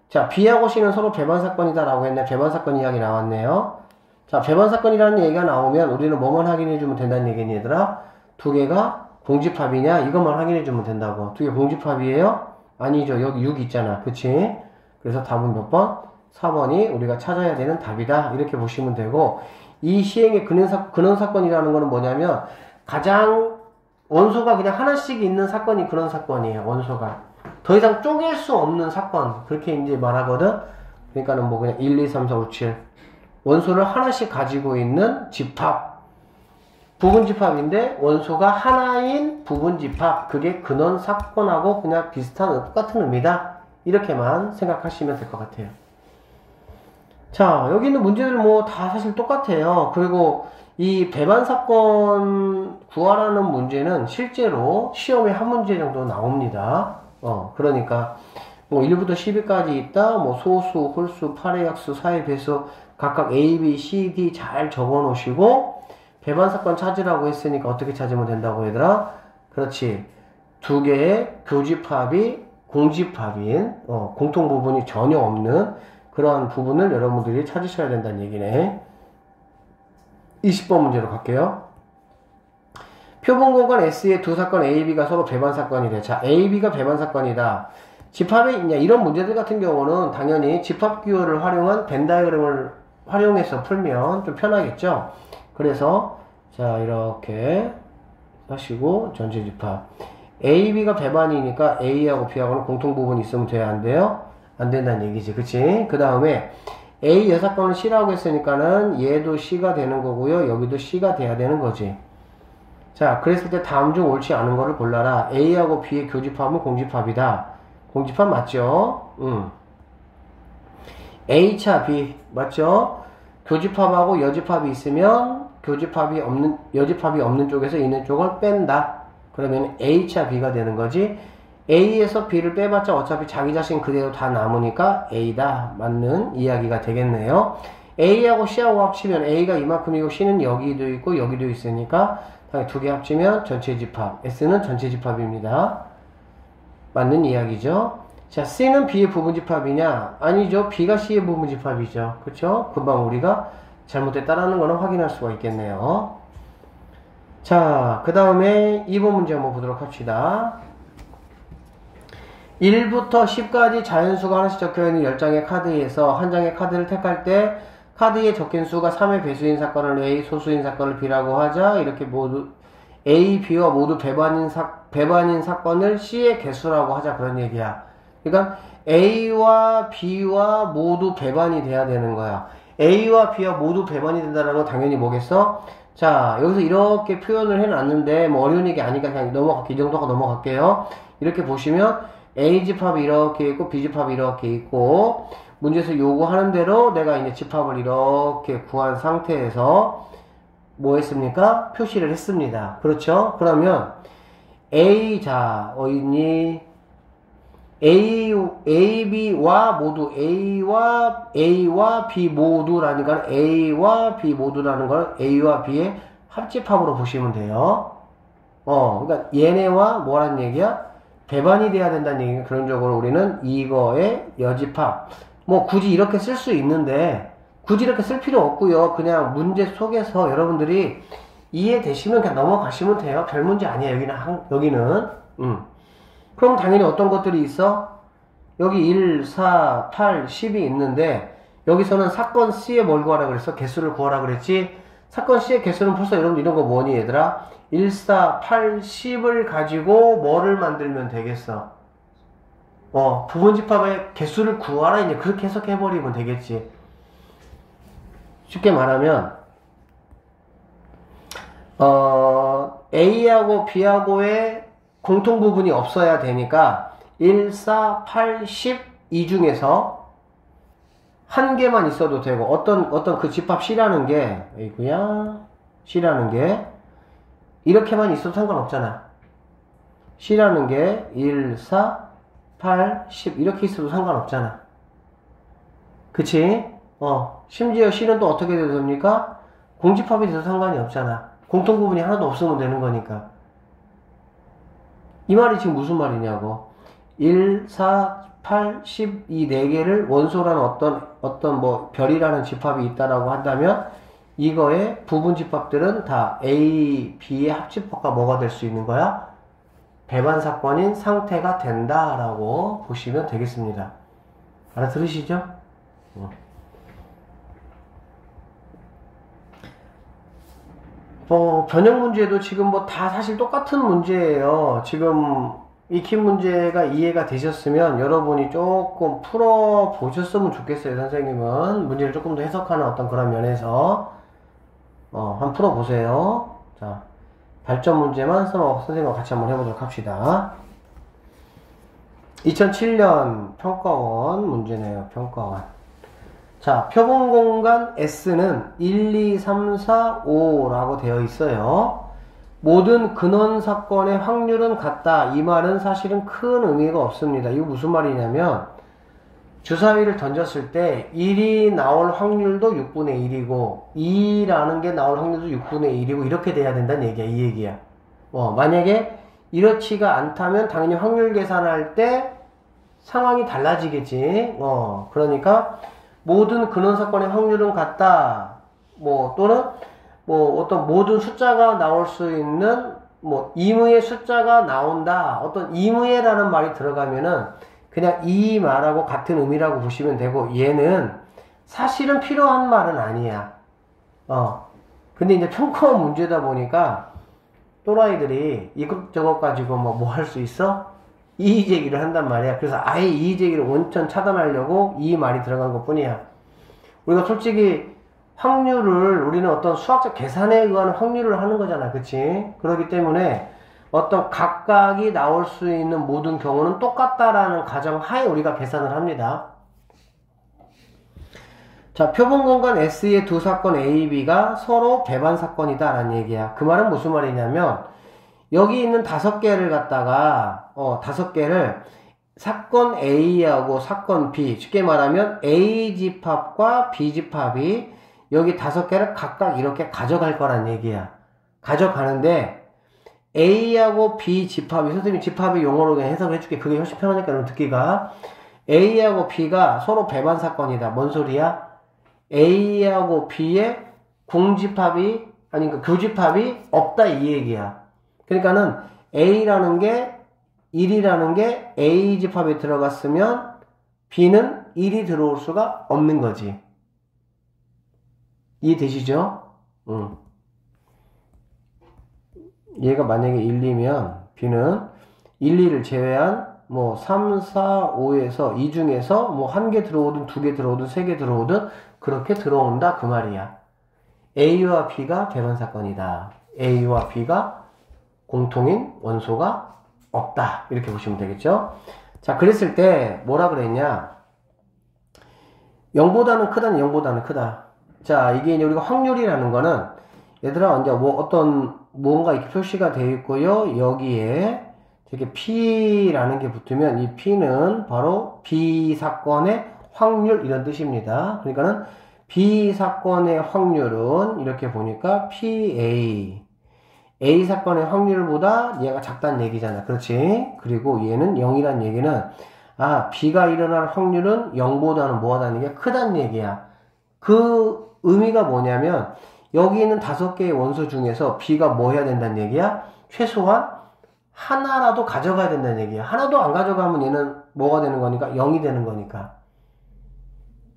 자, B하고 C는 서로 배반 사건이다 라고 했네. 배반 사건 이야기 나왔네요. 자, 배반 사건이라는 얘기가 나오면 우리는 뭐만 확인해주면 된다는 얘기니 얘들아? 두 개가 공집합이냐? 이것만 확인해주면 된다고. 두 개 공집합이에요? 아니죠. 여기 6 있잖아. 그치? 그래서 답은 몇 번? 4번이 우리가 찾아야 되는 답이다. 이렇게 보시면 되고, 이 시행의 근원 사건이라는 거는 뭐냐면, 가장 원소가 그냥 하나씩 있는 사건이 근원 사건이에요. 원소가. 더 이상 쪼갤 수 없는 사건. 그렇게 이제 말하거든? 그러니까는 뭐 그냥 1, 2, 3, 4, 5, 7. 원소를 하나씩 가지고 있는 집합. 부분집합인데 원소가 하나인 부분집합. 그게 근원 사건하고 그냥 비슷한 똑같은 의미다. 이렇게만 생각하시면 될 것 같아요. 자, 여기 있는 문제들 뭐 다 사실 똑같아요. 그리고 이 배반 사건 구하라는 문제는 실제로 시험에 한 문제 정도 나옵니다. 그러니까 뭐 1부터 10위까지 있다. 뭐 소수, 홀수, 8의 약수, 4의 배수 각각 A, B, C, D 잘 적어 놓으시고 배반 사건 찾으라고 했으니까 어떻게 찾으면 된다고 얘들아? 그렇지. 두 개의 교집합이 공집합인 공통 부분이 전혀 없는 그러한 부분을 여러분들이 찾으셔야 된다는 얘기네. 20번 문제로 갈게요. 표본 공간 S의 두 사건 A, B가 서로 배반 사건이래. 자, A, B가 배반 사건이다. 집합에 있냐? 이런 문제들 같은 경우는 당연히 집합 기호를 활용한 벤 다이어그램을 활용해서 풀면 좀 편하겠죠? 그래서 자, 이렇게 하시고 전체 집합. A, B가 배반이니까 A하고 B하고는 공통 부분이 있으면 돼야 안 돼요? 안 된다는 얘기지. 그치? 그 다음에 A 여사건을 C라고 했으니까는 얘도 C가 되는 거고요. 여기도 C가 돼야 되는 거지. 자, 그랬을 때 다음 중 옳지 않은 거를 골라라. A하고 B의 교집합은 공집합이다. 공집합 맞죠? A차 B 맞죠? 교집합하고 여집합이 있으면 여집합이 없는 쪽에서 있는 쪽을 뺀다. 그러면 A차 B가 되는 거지. A에서 B를 빼봤자 어차피 자기 자신 그대로 다 남으니까 A다. 맞는 이야기가 되겠네요. A하고 C하고 합치면 A가 이만큼이고 C는 여기도 있고 여기도 있으니까 두 개 합치면 전체 집합. S는 전체 집합입니다. 맞는 이야기죠. 자, C는 B의 부분집합이냐? 아니죠. B가 C의 부분집합이죠. 그쵸? 금방 우리가 잘못됐다라는 거는 확인할 수가 있겠네요. 자, 그 다음에 2번 문제 한번 보도록 합시다. 1부터 10까지 자연수가 하나씩 적혀있는 10장의 카드에서 한 장의 카드를 택할 때 카드에 적힌 수가 3의 배수인 사건을 A, 소수인 사건을 B라고 하자. 이렇게 모두 A, B와 모두 배반인 사건을 C의 개수라고 하자. 그런 얘기야. 그러니까 A와 B와 모두 배반이 돼야 되는 거야. A와 B와 모두 배반이 된다는 건 당연히 뭐겠어? 자, 여기서 이렇게 표현을 해놨는데 뭐 어려운 얘기 아니니까 그냥 이 정도가 넘어갈게요. 이렇게 보시면 A집합이 이렇게 있고 B집합이 이렇게 있고 문제에서 요구하는 대로 내가 이제 집합을 이렇게 구한 상태에서 뭐 했습니까? 표시를 했습니다. 그렇죠? 그러면 A, 자, 어딨니? A, B와 모두 A와 B 모두라니까 A와 B 모두라는 걸 A와 B의 합집합으로 보시면 돼요. 그러니까 얘네와 뭐란 얘기야? 배반이 돼야 된다는 얘기가 그런적으로 우리는 이거의 여집합. 뭐 굳이 이렇게 쓸 수 있는데 굳이 이렇게 쓸 필요 없고요. 그냥 문제 속에서 여러분들이 이해되시면 그냥 넘어가시면 돼요. 별 문제 아니에요. 여기는. 그럼 당연히 어떤 것들이 있어? 여기 1, 4, 8, 10이 있는데 여기서는 사건 C의 뭘 구하라 그랬어? 개수를 구하라 그랬지? 사건 C의 개수는 벌써 여러분 이런 거 뭐니 얘들아? 1, 4, 8, 10을 가지고 뭐를 만들면 되겠어? 부분집합의 개수를 구하라 이제 그렇게 해석해버리면 되겠지. 쉽게 말하면 A하고 B하고의 공통 부분이 없어야 되니까 1, 4, 8, 10 이 중에서 한 개만 있어도 되고 어떤 그 집합 C라는 게 C라는 게 이렇게만 있어도 상관없잖아. C라는 게 1, 4, 8, 10 이렇게 있어도 상관없잖아. 그치? 심지어 C는 또 어떻게 돼도 됩니까? 공집합이 돼도 상관이 없잖아. 공통부분이 하나도 없으면 되는 거니까. 이 말이 지금 무슨 말이냐고. 1, 4, 8, 10 이 4개를 원소라는 어떤 뭐 별이라는 집합이 있다라고 한다면 이거의 부분 집합들은 다 A, B의 합집합과 뭐가 될 수 있는 거야? 배반 사건인 상태가 된다라고 보시면 되겠습니다. 알아들으시죠? 변형 문제도 지금 뭐 다 사실 똑같은 문제예요. 지금 익히 문제가 이해가 되셨으면 여러분이 조금 풀어 보셨으면 좋겠어요. 선생님은 문제를 조금 더 해석하는 어떤 그런 면에서 한번 풀어 보세요. 자, 발전 문제만 선생님과 같이 한번 해보도록 합시다. 2007년 평가원 문제네요. 평가원. 자, 표본 공간 S는 1, 2, 3, 4, 5라고 되어 있어요. 모든 근원 사건의 확률은 같다. 이 말은 사실은 큰 의미가 없습니다. 이거 무슨 말이냐면 주사위를 던졌을 때 1이 나올 확률도 6분의 1이고 2라는 게 나올 확률도 6분의 1이고 이렇게 돼야 된다는 얘기야. 이 얘기야. 만약에 이렇지가 않다면 당연히 확률 계산할 때 상황이 달라지겠지. 그러니까 모든 근원 사건의 확률은 같다. 또는 어떤 모든 숫자가 나올 수 있는 임의의 숫자가 나온다. 어떤 임의라는 말이 들어가면은 그냥 이 말하고 같은 의미라고 보시면 되고 얘는 사실은 필요한 말은 아니야. 근데 이제 평가원 문제다 보니까 또라이들이 이것저것 가지고 뭐 할 수 있어? 이의제기를 한단 말이야. 그래서 아예 이의제기를 원천 차단하려고 이 말이 들어간 것 뿐이야. 우리가 솔직히 확률을 우리는 어떤 수학적 계산에 의한 확률을 하는 거잖아. 그치? 그렇기 때문에 어떤 각각이 나올 수 있는 모든 경우는 똑같다라는 가정하에 우리가 계산을 합니다. 자, 표본 공간 S의 두 사건 A, B가 서로 배반 사건이다 라는 얘기야. 그 말은 무슨 말이냐면 여기 있는 5개를 갖다가 5개를 사건 A하고 사건 B, 쉽게 말하면 A 집합과 B 집합이 여기 5개를 각각 이렇게 가져갈 거란 얘기야. 가져가는데 A하고 B 집합이, 선생님이 집합의 용어로 그냥 해석을 해줄게. 그게 훨씬 편하니까 여러분 듣기가. A하고 B가 서로 배반 사건이다. 뭔 소리야? A하고 B의 공집합이, 아니 그 교집합이 없다 이 얘기야. 그러니까는 A라는 게 1이라는 게 A 집합에 들어갔으면 B는 1이 들어올 수가 없는 거지. 이해되시죠? 얘가 만약에 1, 2면 B는 1, 2를 제외한 3, 4, 5에서 이 중에서 1개 들어오든 2개 들어오든 3개 들어오든 그렇게 들어온다 그 말이야. A와 B가 배반 사건이다. A와 B가 공통인 원소가 없다. 이렇게 보시면 되겠죠? 자, 그랬을 때 뭐라 그랬냐? 0보다는 크다는 0보다는 크다. 자, 이게 이제 우리가 확률이라는 거는 얘들아 이제 뭔가 이렇게 표시가 되어 있고요. 여기에 이렇게 P라는 게 붙으면 이 P는 바로 B 사건의 확률 이런 뜻입니다. 그러니까는 B 사건의 확률은 이렇게 보니까 PA. A 사건의 확률보다 얘가 작다는 얘기잖아. 그렇지? 그리고 얘는 0이란 얘기는 B가 일어날 확률은 0보다는 뭐하다는 게 크다는 얘기야. 그 의미가 뭐냐면 여기 있는 5개의 원소 중에서 B가 뭐 해야 된다는 얘기야? 최소한 하나라도 가져가야 된다는 얘기야. 하나도 안 가져가면 얘는 뭐가 되는 거니까? 0이 되는 거니까.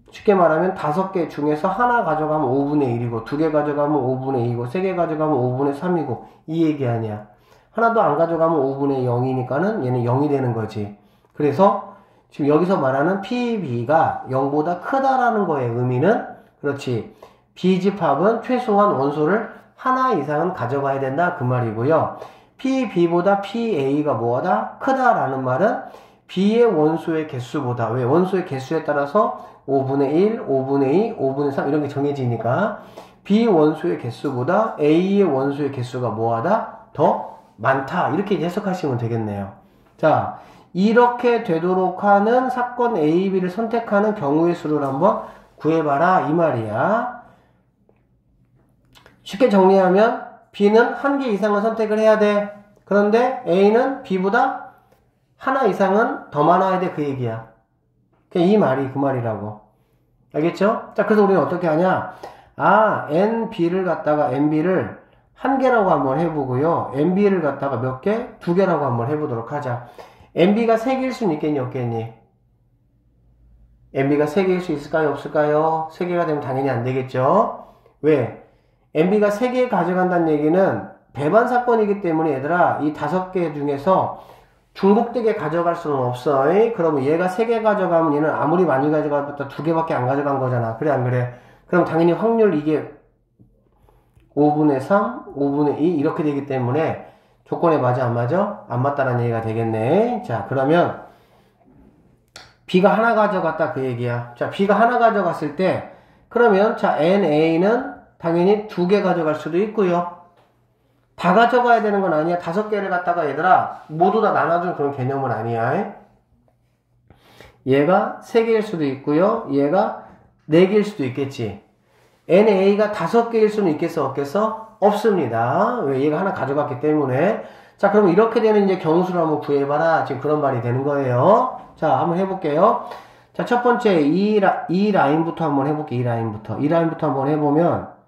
쉽게 말하면 5개 중에서 하나 가져가면 5분의 1이고 2개 가져가면 5분의 2이고 3개 가져가면 5분의 3이고 이 얘기 아니야. 하나도 안 가져가면 5분의 0이니까는 얘는 0이 되는 거지. 그래서 지금 여기서 말하는 PB가 0보다 크다라는 거의 의미는 그렇지. B집합은 최소한 원소를 하나 이상은 가져가야 된다 그 말이고요. PB보다 PA가 뭐하다? 크다라는 말은 B의 원소의 개수보다, 왜? 원소의 개수에 따라서 5분의 1, 5분의 2, 5분의 3 이런 게 정해지니까 B 원소의 개수보다 A의 원소의 개수가 뭐하다? 더 많다. 이렇게 해석하시면 되겠네요. 자, 이렇게 되도록 하는 사건 A, B를 선택하는 경우의 수를 한번 구해봐라. 이 말이야. 쉽게 정리하면 B는 한 개 이상을 선택을 해야 돼. 그런데 A는 B보다 하나 이상은 더 많아야 돼. 그 얘기야. 이 말이 그 말이라고. 알겠죠? 자, 그래서 우리는 어떻게 하냐? NB를 갖다가 NB를 한 개라고 한번 해보고요. NB를 갖다가 몇 개? 두 개라고 한번 해보도록 하자. NB가 세 개일 수는 있겠니? 없겠니? NB가 세 개일 수 있을까요? 없을까요? 세 개가 되면 당연히 안 되겠죠? 왜? NB가 세 개 가져간다는 얘기는 배반 사건이기 때문에 얘들아, 이 5개 중에서 중복되게 가져갈 수는 없어. 그러면 얘가 3개 가져가면 얘는 아무리 많이 가져가도 2개밖에 안 가져간 거잖아. 그래 안 그래? 그럼 당연히 확률 이게 5분의 3, 5분의 2 이렇게 되기 때문에 조건에 맞아 안 맞아? 안 맞다라는 얘기가 되겠네. 자, 그러면 B가 하나 가져갔다 그 얘기야. 자, B가 하나 가져갔을 때 그러면 자, NA는 당연히 2개 가져갈 수도 있고요. 다 가져가야 되는 건 아니야. 5개를 갖다가 얘들아 모두 다 나눠준 그런 개념은 아니야. 얘가 3개일 수도 있고요. 얘가 4개일 수도 있겠지. NA가 5개일 수는 있겠어 없겠어? 없습니다. 왜? 얘가 하나 가져갔기 때문에. 자, 그럼 이렇게 되는 이제 경우수를 한번 구해봐라. 지금 그런 말이 되는 거예요. 자, 한번 해볼게요. 자, 첫 번째 이 라인부터 한번 해볼게. 이 라인부터 한번 해보면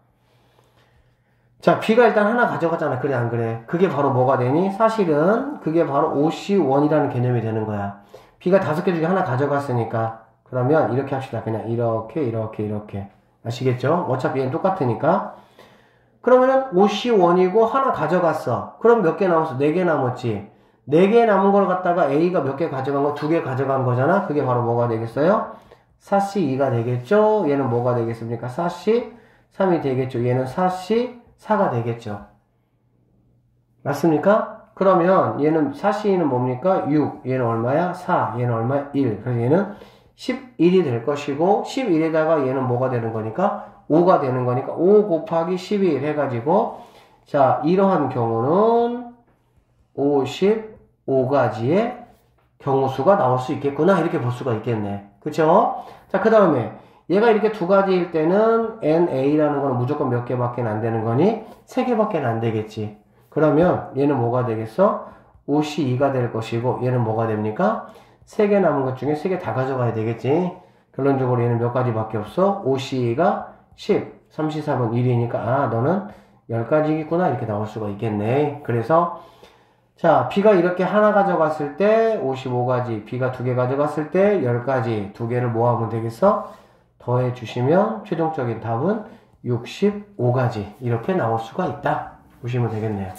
자, B가 일단 하나 가져갔잖아. 그래 안 그래? 그게 바로 뭐가 되니? 사실은 그게 바로 OC1이라는 개념이 되는 거야. B가 5개 중에 하나 가져갔으니까 그러면 이렇게 합시다. 그냥 이렇게 아시겠죠? 어차피 얘는 똑같으니까. 그러면은 OC1이고 하나 가져갔어. 그럼 몇 개 남았어? 4개 남았지. 4개 남은 걸 갖다가 A가 몇 개 가져간 거? 2개 가져간 거잖아. 그게 바로 뭐가 되겠어요? 4C2가 되겠죠? 얘는 뭐가 되겠습니까? 4C3이 되겠죠? 얘는 4C4가 되겠죠. 맞습니까? 그러면 얘는 4C는 뭡니까? 6. 얘는 얼마야? 4. 얘는 얼마야? 1. 그래서 얘는 11이 될 것이고 11에다가 얘는 뭐가 되는 거니까? 5가 되는 거니까 5 곱하기 11 해가지고 자, 이러한 경우는 55가지의 경우수가 나올 수 있겠구나. 이렇게 볼 수가 있겠네. 그쵸? 자, 그 다음에 얘가 이렇게 2가지일 때는 NA라는 거는 무조건 몇 개밖에 안 되는 거니? 3개밖에 안 되겠지. 그러면 얘는 뭐가 되겠어? OC2가 될 것이고 얘는 뭐가 됩니까? 3개 남은 것 중에 3개 다 가져가야 되겠지. 결론적으로 얘는 몇 가지밖에 없어? OC가 10, 3C3은 1이니까 너는 10가지겠구나. 이렇게 나올 수가 있겠네. 그래서 자, B가 이렇게 하나 가져갔을 때 55가지, B가 2개 가져갔을 때 10가지, 2개를 모아보면 되겠어? 더해 주시면 최종적인 답은 65가지 이렇게 나올 수가 있다. 보시면 되겠네요.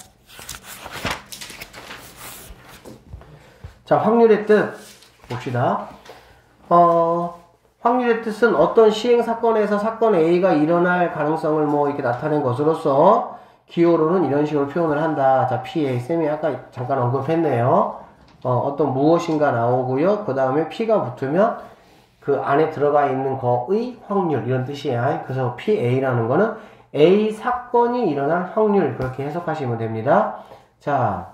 자, 확률의 뜻 봅시다. 확률의 뜻은 어떤 시행 사건에서 사건 A가 일어날 가능성을 뭐 이렇게 나타낸 것으로서 기호로는 이런 식으로 표현을 한다. 자, PA 쌤이 아까 잠깐 언급했네요. 어떤 무엇인가 나오고요. 그 다음에 P가 붙으면 그 안에 들어가 있는 거의 확률 이런 뜻이야. 그래서 PA라는 거는 A 사건이 일어날 확률 그렇게 해석하시면 됩니다. 자,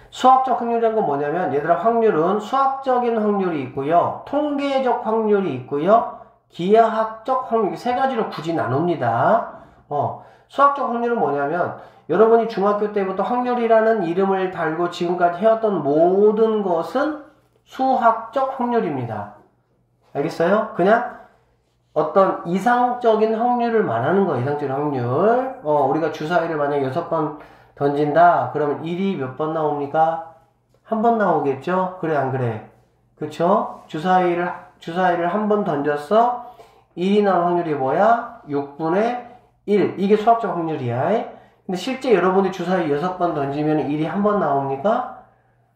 수학적 확률이란 건 뭐냐면 얘들아 확률은 수학적인 확률이 있고요. 통계적 확률이 있고요. 기하학적 확률 3가지로 굳이 나눕니다. 수학적 확률은 뭐냐면 여러분이 중학교 때부터 확률이라는 이름을 달고 지금까지 해왔던 모든 것은 수학적 확률입니다. 알겠어요? 그냥 어떤 이상적인 확률을 말하는 거예요. 이상적인 확률. 우리가 주사위를 만약에 6번 던진다. 그러면 1이 몇 번 나옵니까? 한 번 나오겠죠? 그래 안 그래? 그쵸? 주사위를 한 번 던졌어. 1이 나올 확률이 뭐야? 6분의 1. 이게 수학적 확률이야. 근데 실제 여러분이 주사위 6번 던지면 1이 한 번 나옵니까?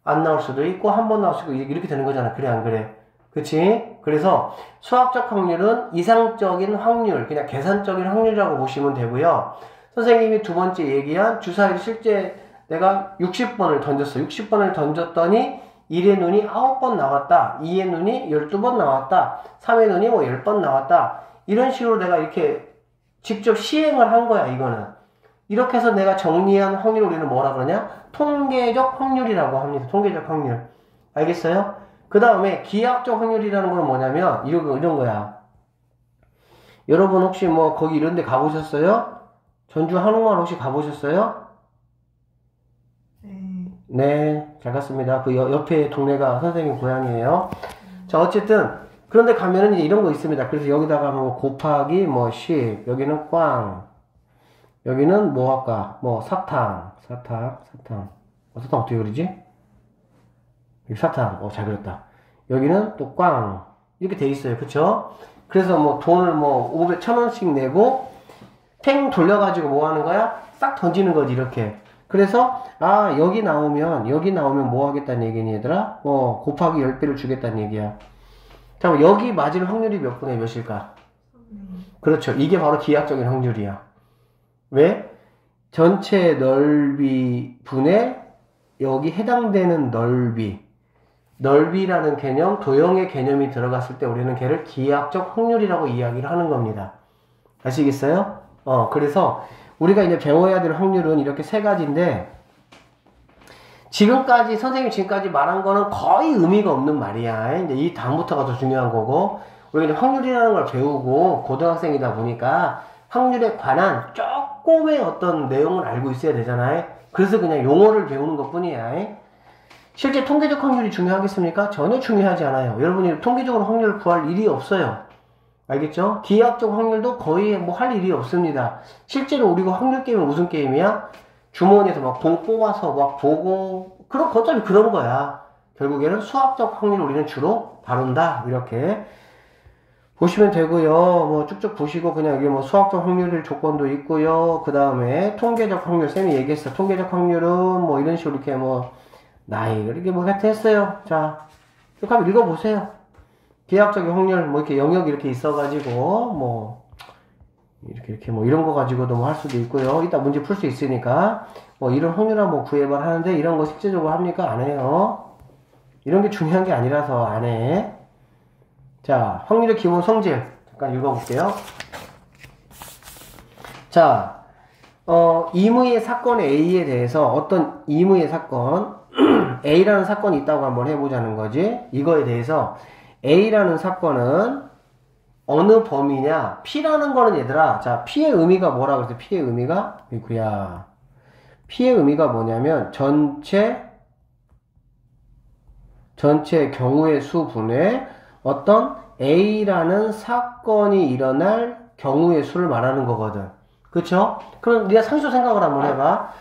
안 나올 수도 있고 한 번 나올 수도 있고 이렇게 되는 거잖아. 그래 안 그래? 그치? 그래서 수학적 확률은 이상적인 확률, 그냥 계산적인 확률이라고 보시면 되고요. 선생님이 두 번째 얘기한 주사위를 실제 내가 60번을 던졌어. 60번을 던졌더니 1의 눈이 9번 나왔다. 2의 눈이 12번 나왔다. 3의 눈이 뭐 10번 나왔다. 이런 식으로 내가 이렇게 직접 시행을 한 거야, 이거는. 이렇게 해서 내가 정리한 확률을 우리는 뭐라 그러냐? 통계적 확률이라고 합니다. 통계적 확률. 알겠어요? 그 다음에 기하학적 확률이라는 건 뭐냐면 이런 거야. 여러분 혹시 뭐 거기 이런 데 가보셨어요? 전주 한옥마을 혹시 가보셨어요? 네, 잘 갔습니다. 그 옆에 동네가 선생님 고향이에요. 자, 어쨌든 그런데 가면은 이제 이런 거 있습니다. 그래서 여기다가 뭐 곱하기 뭐 10, 여기는 꽝, 여기는 뭐 할까? 뭐 사탕. 사탕 어떻게 그리지? 여기 사탕. 잘 그렸다. 여기는 또 꽝. 이렇게 돼 있어요. 그쵸? 그래서 뭐 돈을 뭐 500, 1000원씩 내고 팽 돌려가지고 뭐 하는 거야? 싹 던지는 거지, 이렇게. 그래서, 여기 나오면 뭐 하겠다는 얘기니, 얘들아? 곱하기 10배를 주겠다는 얘기야. 자, 여기 맞을 확률이 몇 분의 몇일까? 그렇죠. 이게 바로 기하학적인 확률이야. 왜? 전체 넓이 분의 여기 해당되는 넓이라는 개념, 도형의 개념이 들어갔을 때 우리는 걔를 기하학적 확률이라고 이야기를 하는 겁니다. 아시겠어요? 그래서 우리가 이제 배워야 될 확률은 이렇게 세 가지인데, 선생님이 지금까지 말한 거는 거의 의미가 없는 말이야. 이제 이 다음부터가 더 중요한 거고, 우리가 이제 확률이라는 걸 배우고 고등학생이다 보니까 확률에 관한 조금의 어떤 내용을 알고 있어야 되잖아요. 그래서 그냥 용어를 배우는 것 뿐이야. 실제 통계적 확률이 중요하겠습니까? 전혀 중요하지 않아요. 여러분이 통계적으로 확률을 구할 일이 없어요. 알겠죠? 기하학적 확률도 거의 뭐 할 일이 없습니다. 실제로 우리가 확률 게임은 무슨 게임이야? 주머니에서 막 봉 뽑아서 막 보고, 어차피 그런 거야. 결국에는 수학적 확률을 우리는 주로 다룬다. 이렇게 보시면 되고요. 뭐 쭉쭉 보시고 그냥 여기 뭐 수학적 확률 조건도 있고요. 그 다음에 통계적 확률, 쌤이 얘기했어. 통계적 확률은 뭐 이런 식으로 이렇게 뭐 나이 이렇게 뭐 하여튼 했어요. 자, 쭉 한번 읽어보세요. 기하학적인 확률, 뭐 이렇게 영역이 이렇게 있어가지고, 뭐, 이렇게 뭐 이런 거 가지고도 뭐 할 수도 있고요. 이따 문제 풀 수 있으니까, 뭐 이런 확률 한번 구해봐 하는데, 이런 거 실제적으로 합니까? 안 해요. 이런 게 중요한 게 아니라서 안 해. 자, 확률의 기본 성질. 잠깐 읽어볼게요. 자, 임의의 사건 A에 대해서 어떤 임의의 사건, A라는 사건이 있다고 한번 해보자는 거지. 이거에 대해서, A라는 사건은 어느 범위냐? P라는 거는 얘들아, 자, P의 의미가 뭐라 그랬어? P의 의미가? 이구야. P의 의미가 뭐냐면, 전체 경우의 수분의 어떤 A라는 사건이 일어날 경우의 수를 말하는 거거든. 그쵸? 그럼 네가 상식적으로 생각을 한번 해봐.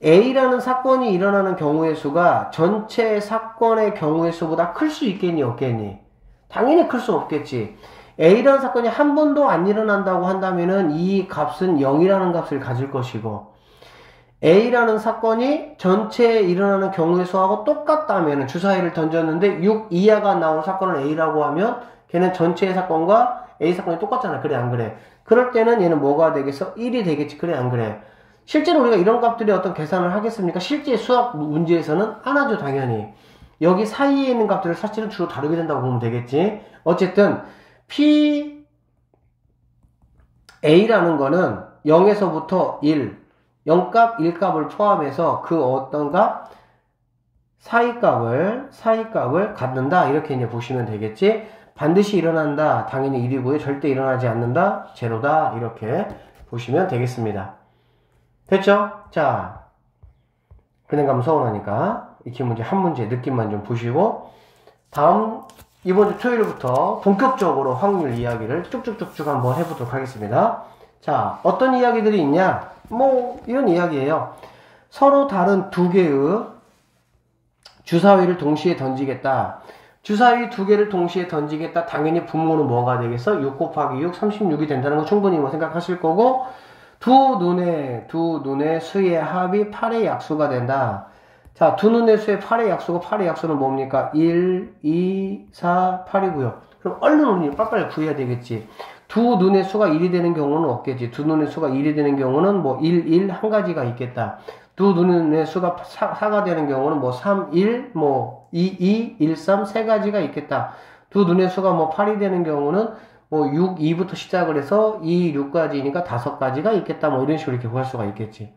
A라는 사건이 일어나는 경우의 수가 전체 사건의 경우의 수보다 클 수 있겠니 없겠니? 당연히 클 수 없겠지. A라는 사건이 한 번도 안 일어난다고 한다면은 이 값은 0이라는 값을 가질 것이고, A라는 사건이 전체에 일어나는 경우의 수하고 똑같다면은 주사위를 던졌는데 6 이하가 나온 사건을 A라고 하면 걔는 전체의 사건과 A 사건이 똑같잖아. 그래 안 그래? 그럴 때는 얘는 뭐가 되겠어? 1이 되겠지. 그래 안 그래? 실제로 우리가 이런 값들이 어떤 계산을 하겠습니까? 실제 수학 문제에서는 안 하죠, 당연히. 여기 사이에 있는 값들을 사실은 주로 다루게 된다고 보면 되겠지. 어쨌든 P A라는 거는 0에서부터 1, 0값, 1값을 포함해서 그 어떤 값 사이값을 갖는다. 이렇게 이제 보시면 되겠지. 반드시 일어난다. 당연히 1이고요. 절대 일어나지 않는다. 제로다. 이렇게 보시면 되겠습니다. 됐죠? 자, 그냥 가면 서운하니까 익힌 문제 한 문제 느낌만 좀 보시고, 다음 이번 주 토요일부터 본격적으로 확률 이야기를 쭉쭉쭉쭉 한번 해보도록 하겠습니다. 자, 어떤 이야기들이 있냐? 뭐 이런 이야기예요. 서로 다른 두 개의 주사위를 동시에 던지겠다. 주사위 두 개를 동시에 던지겠다. 당연히 분모는 뭐가 되겠어? 6 곱하기 6, 36이 된다는 거 충분히 뭐 생각하실 거고, 두 눈의 수의 합이 8의 약수가 된다. 자, 두 눈의 수의 8의 약수고, 8의 약수는 뭡니까? 1, 2, 4, 8이고요. 그럼 얼른 우리 빨리빨리 구해야 되겠지. 두 눈의 수가 1이 되는 경우는 없겠지. 두 눈의 수가 1이 되는 경우는 뭐 1, 1 한 가지가 있겠다. 두 눈의 수가 4가 되는 경우는 뭐 3, 1, 뭐 2, 2, 1, 3 세 가지가 있겠다. 두 눈의 수가 뭐 8이 되는 경우는 뭐 6, 2부터 시작을 해서 2, 6까지니까 5가지가 있겠다. 뭐 이런 식으로 이렇게 구할 수가 있겠지.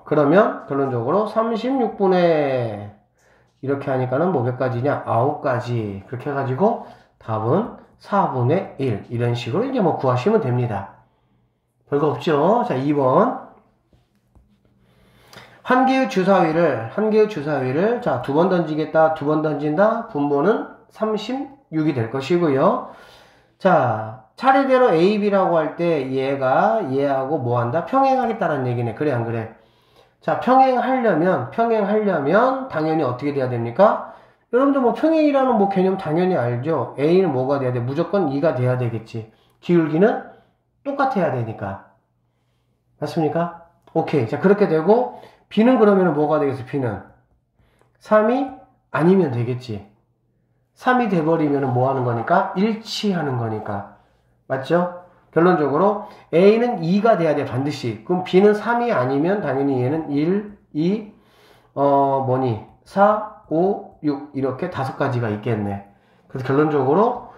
그러면 결론적으로 36분의 이렇게 하니까는 뭐 몇 가지냐? 9가지. 그렇게 해가지고 답은 4분의 1. 이런 식으로 이제 뭐 구하시면 됩니다. 별거 없죠? 자, 2번. 한 개의 주사위를 자, 2번 던지겠다. 2번 던진다. 분모는 36이 될 것이고요. 자, 차례대로 A, B라고 할 때 얘하고 뭐 한다? 평행하겠다는 얘기네. 그래, 안 그래? 자, 평행하려면 당연히 어떻게 돼야 됩니까? 여러분들 뭐 평행이라는 뭐 개념 당연히 알죠? A는 뭐가 돼야 돼? 무조건 2가 돼야 되겠지. 기울기는 똑같아야 되니까. 맞습니까? 오케이. 자, 그렇게 되고, B는 그러면 뭐가 되겠어? B는 3이 아니면 되겠지. 3이 돼버리면 뭐 하는 거니까? 일치하는 거니까. 맞죠? 결론적으로 A는 2가 돼야 돼, 반드시. 그럼 B는 3이 아니면 당연히 얘는 1, 2, 4, 5, 6 이렇게 5가지가 있겠네. 그래서 결론적으로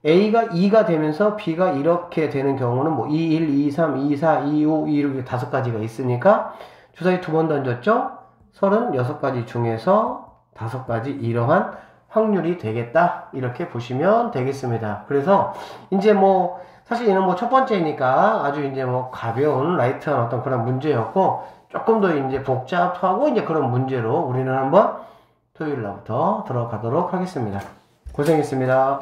A가 2가 되면서 B가 이렇게 되는 경우는 뭐 2, 1, 2, 3, 2, 4, 2, 5, 2 이렇게 5가지가 있으니까 주사위 2번 던졌죠? 36가지 중에서 5가지 이러한 확률이 되겠다. 이렇게 보시면 되겠습니다. 그래서 이제 뭐 사실 얘는 뭐 첫 번째니까 아주 이제 뭐 가벼운 라이트한 어떤 그런 문제였고 조금 더 이제 복잡하고 이제 그런 문제로 우리는 한번 토요일 날부터 들어가도록 하겠습니다. 고생했습니다.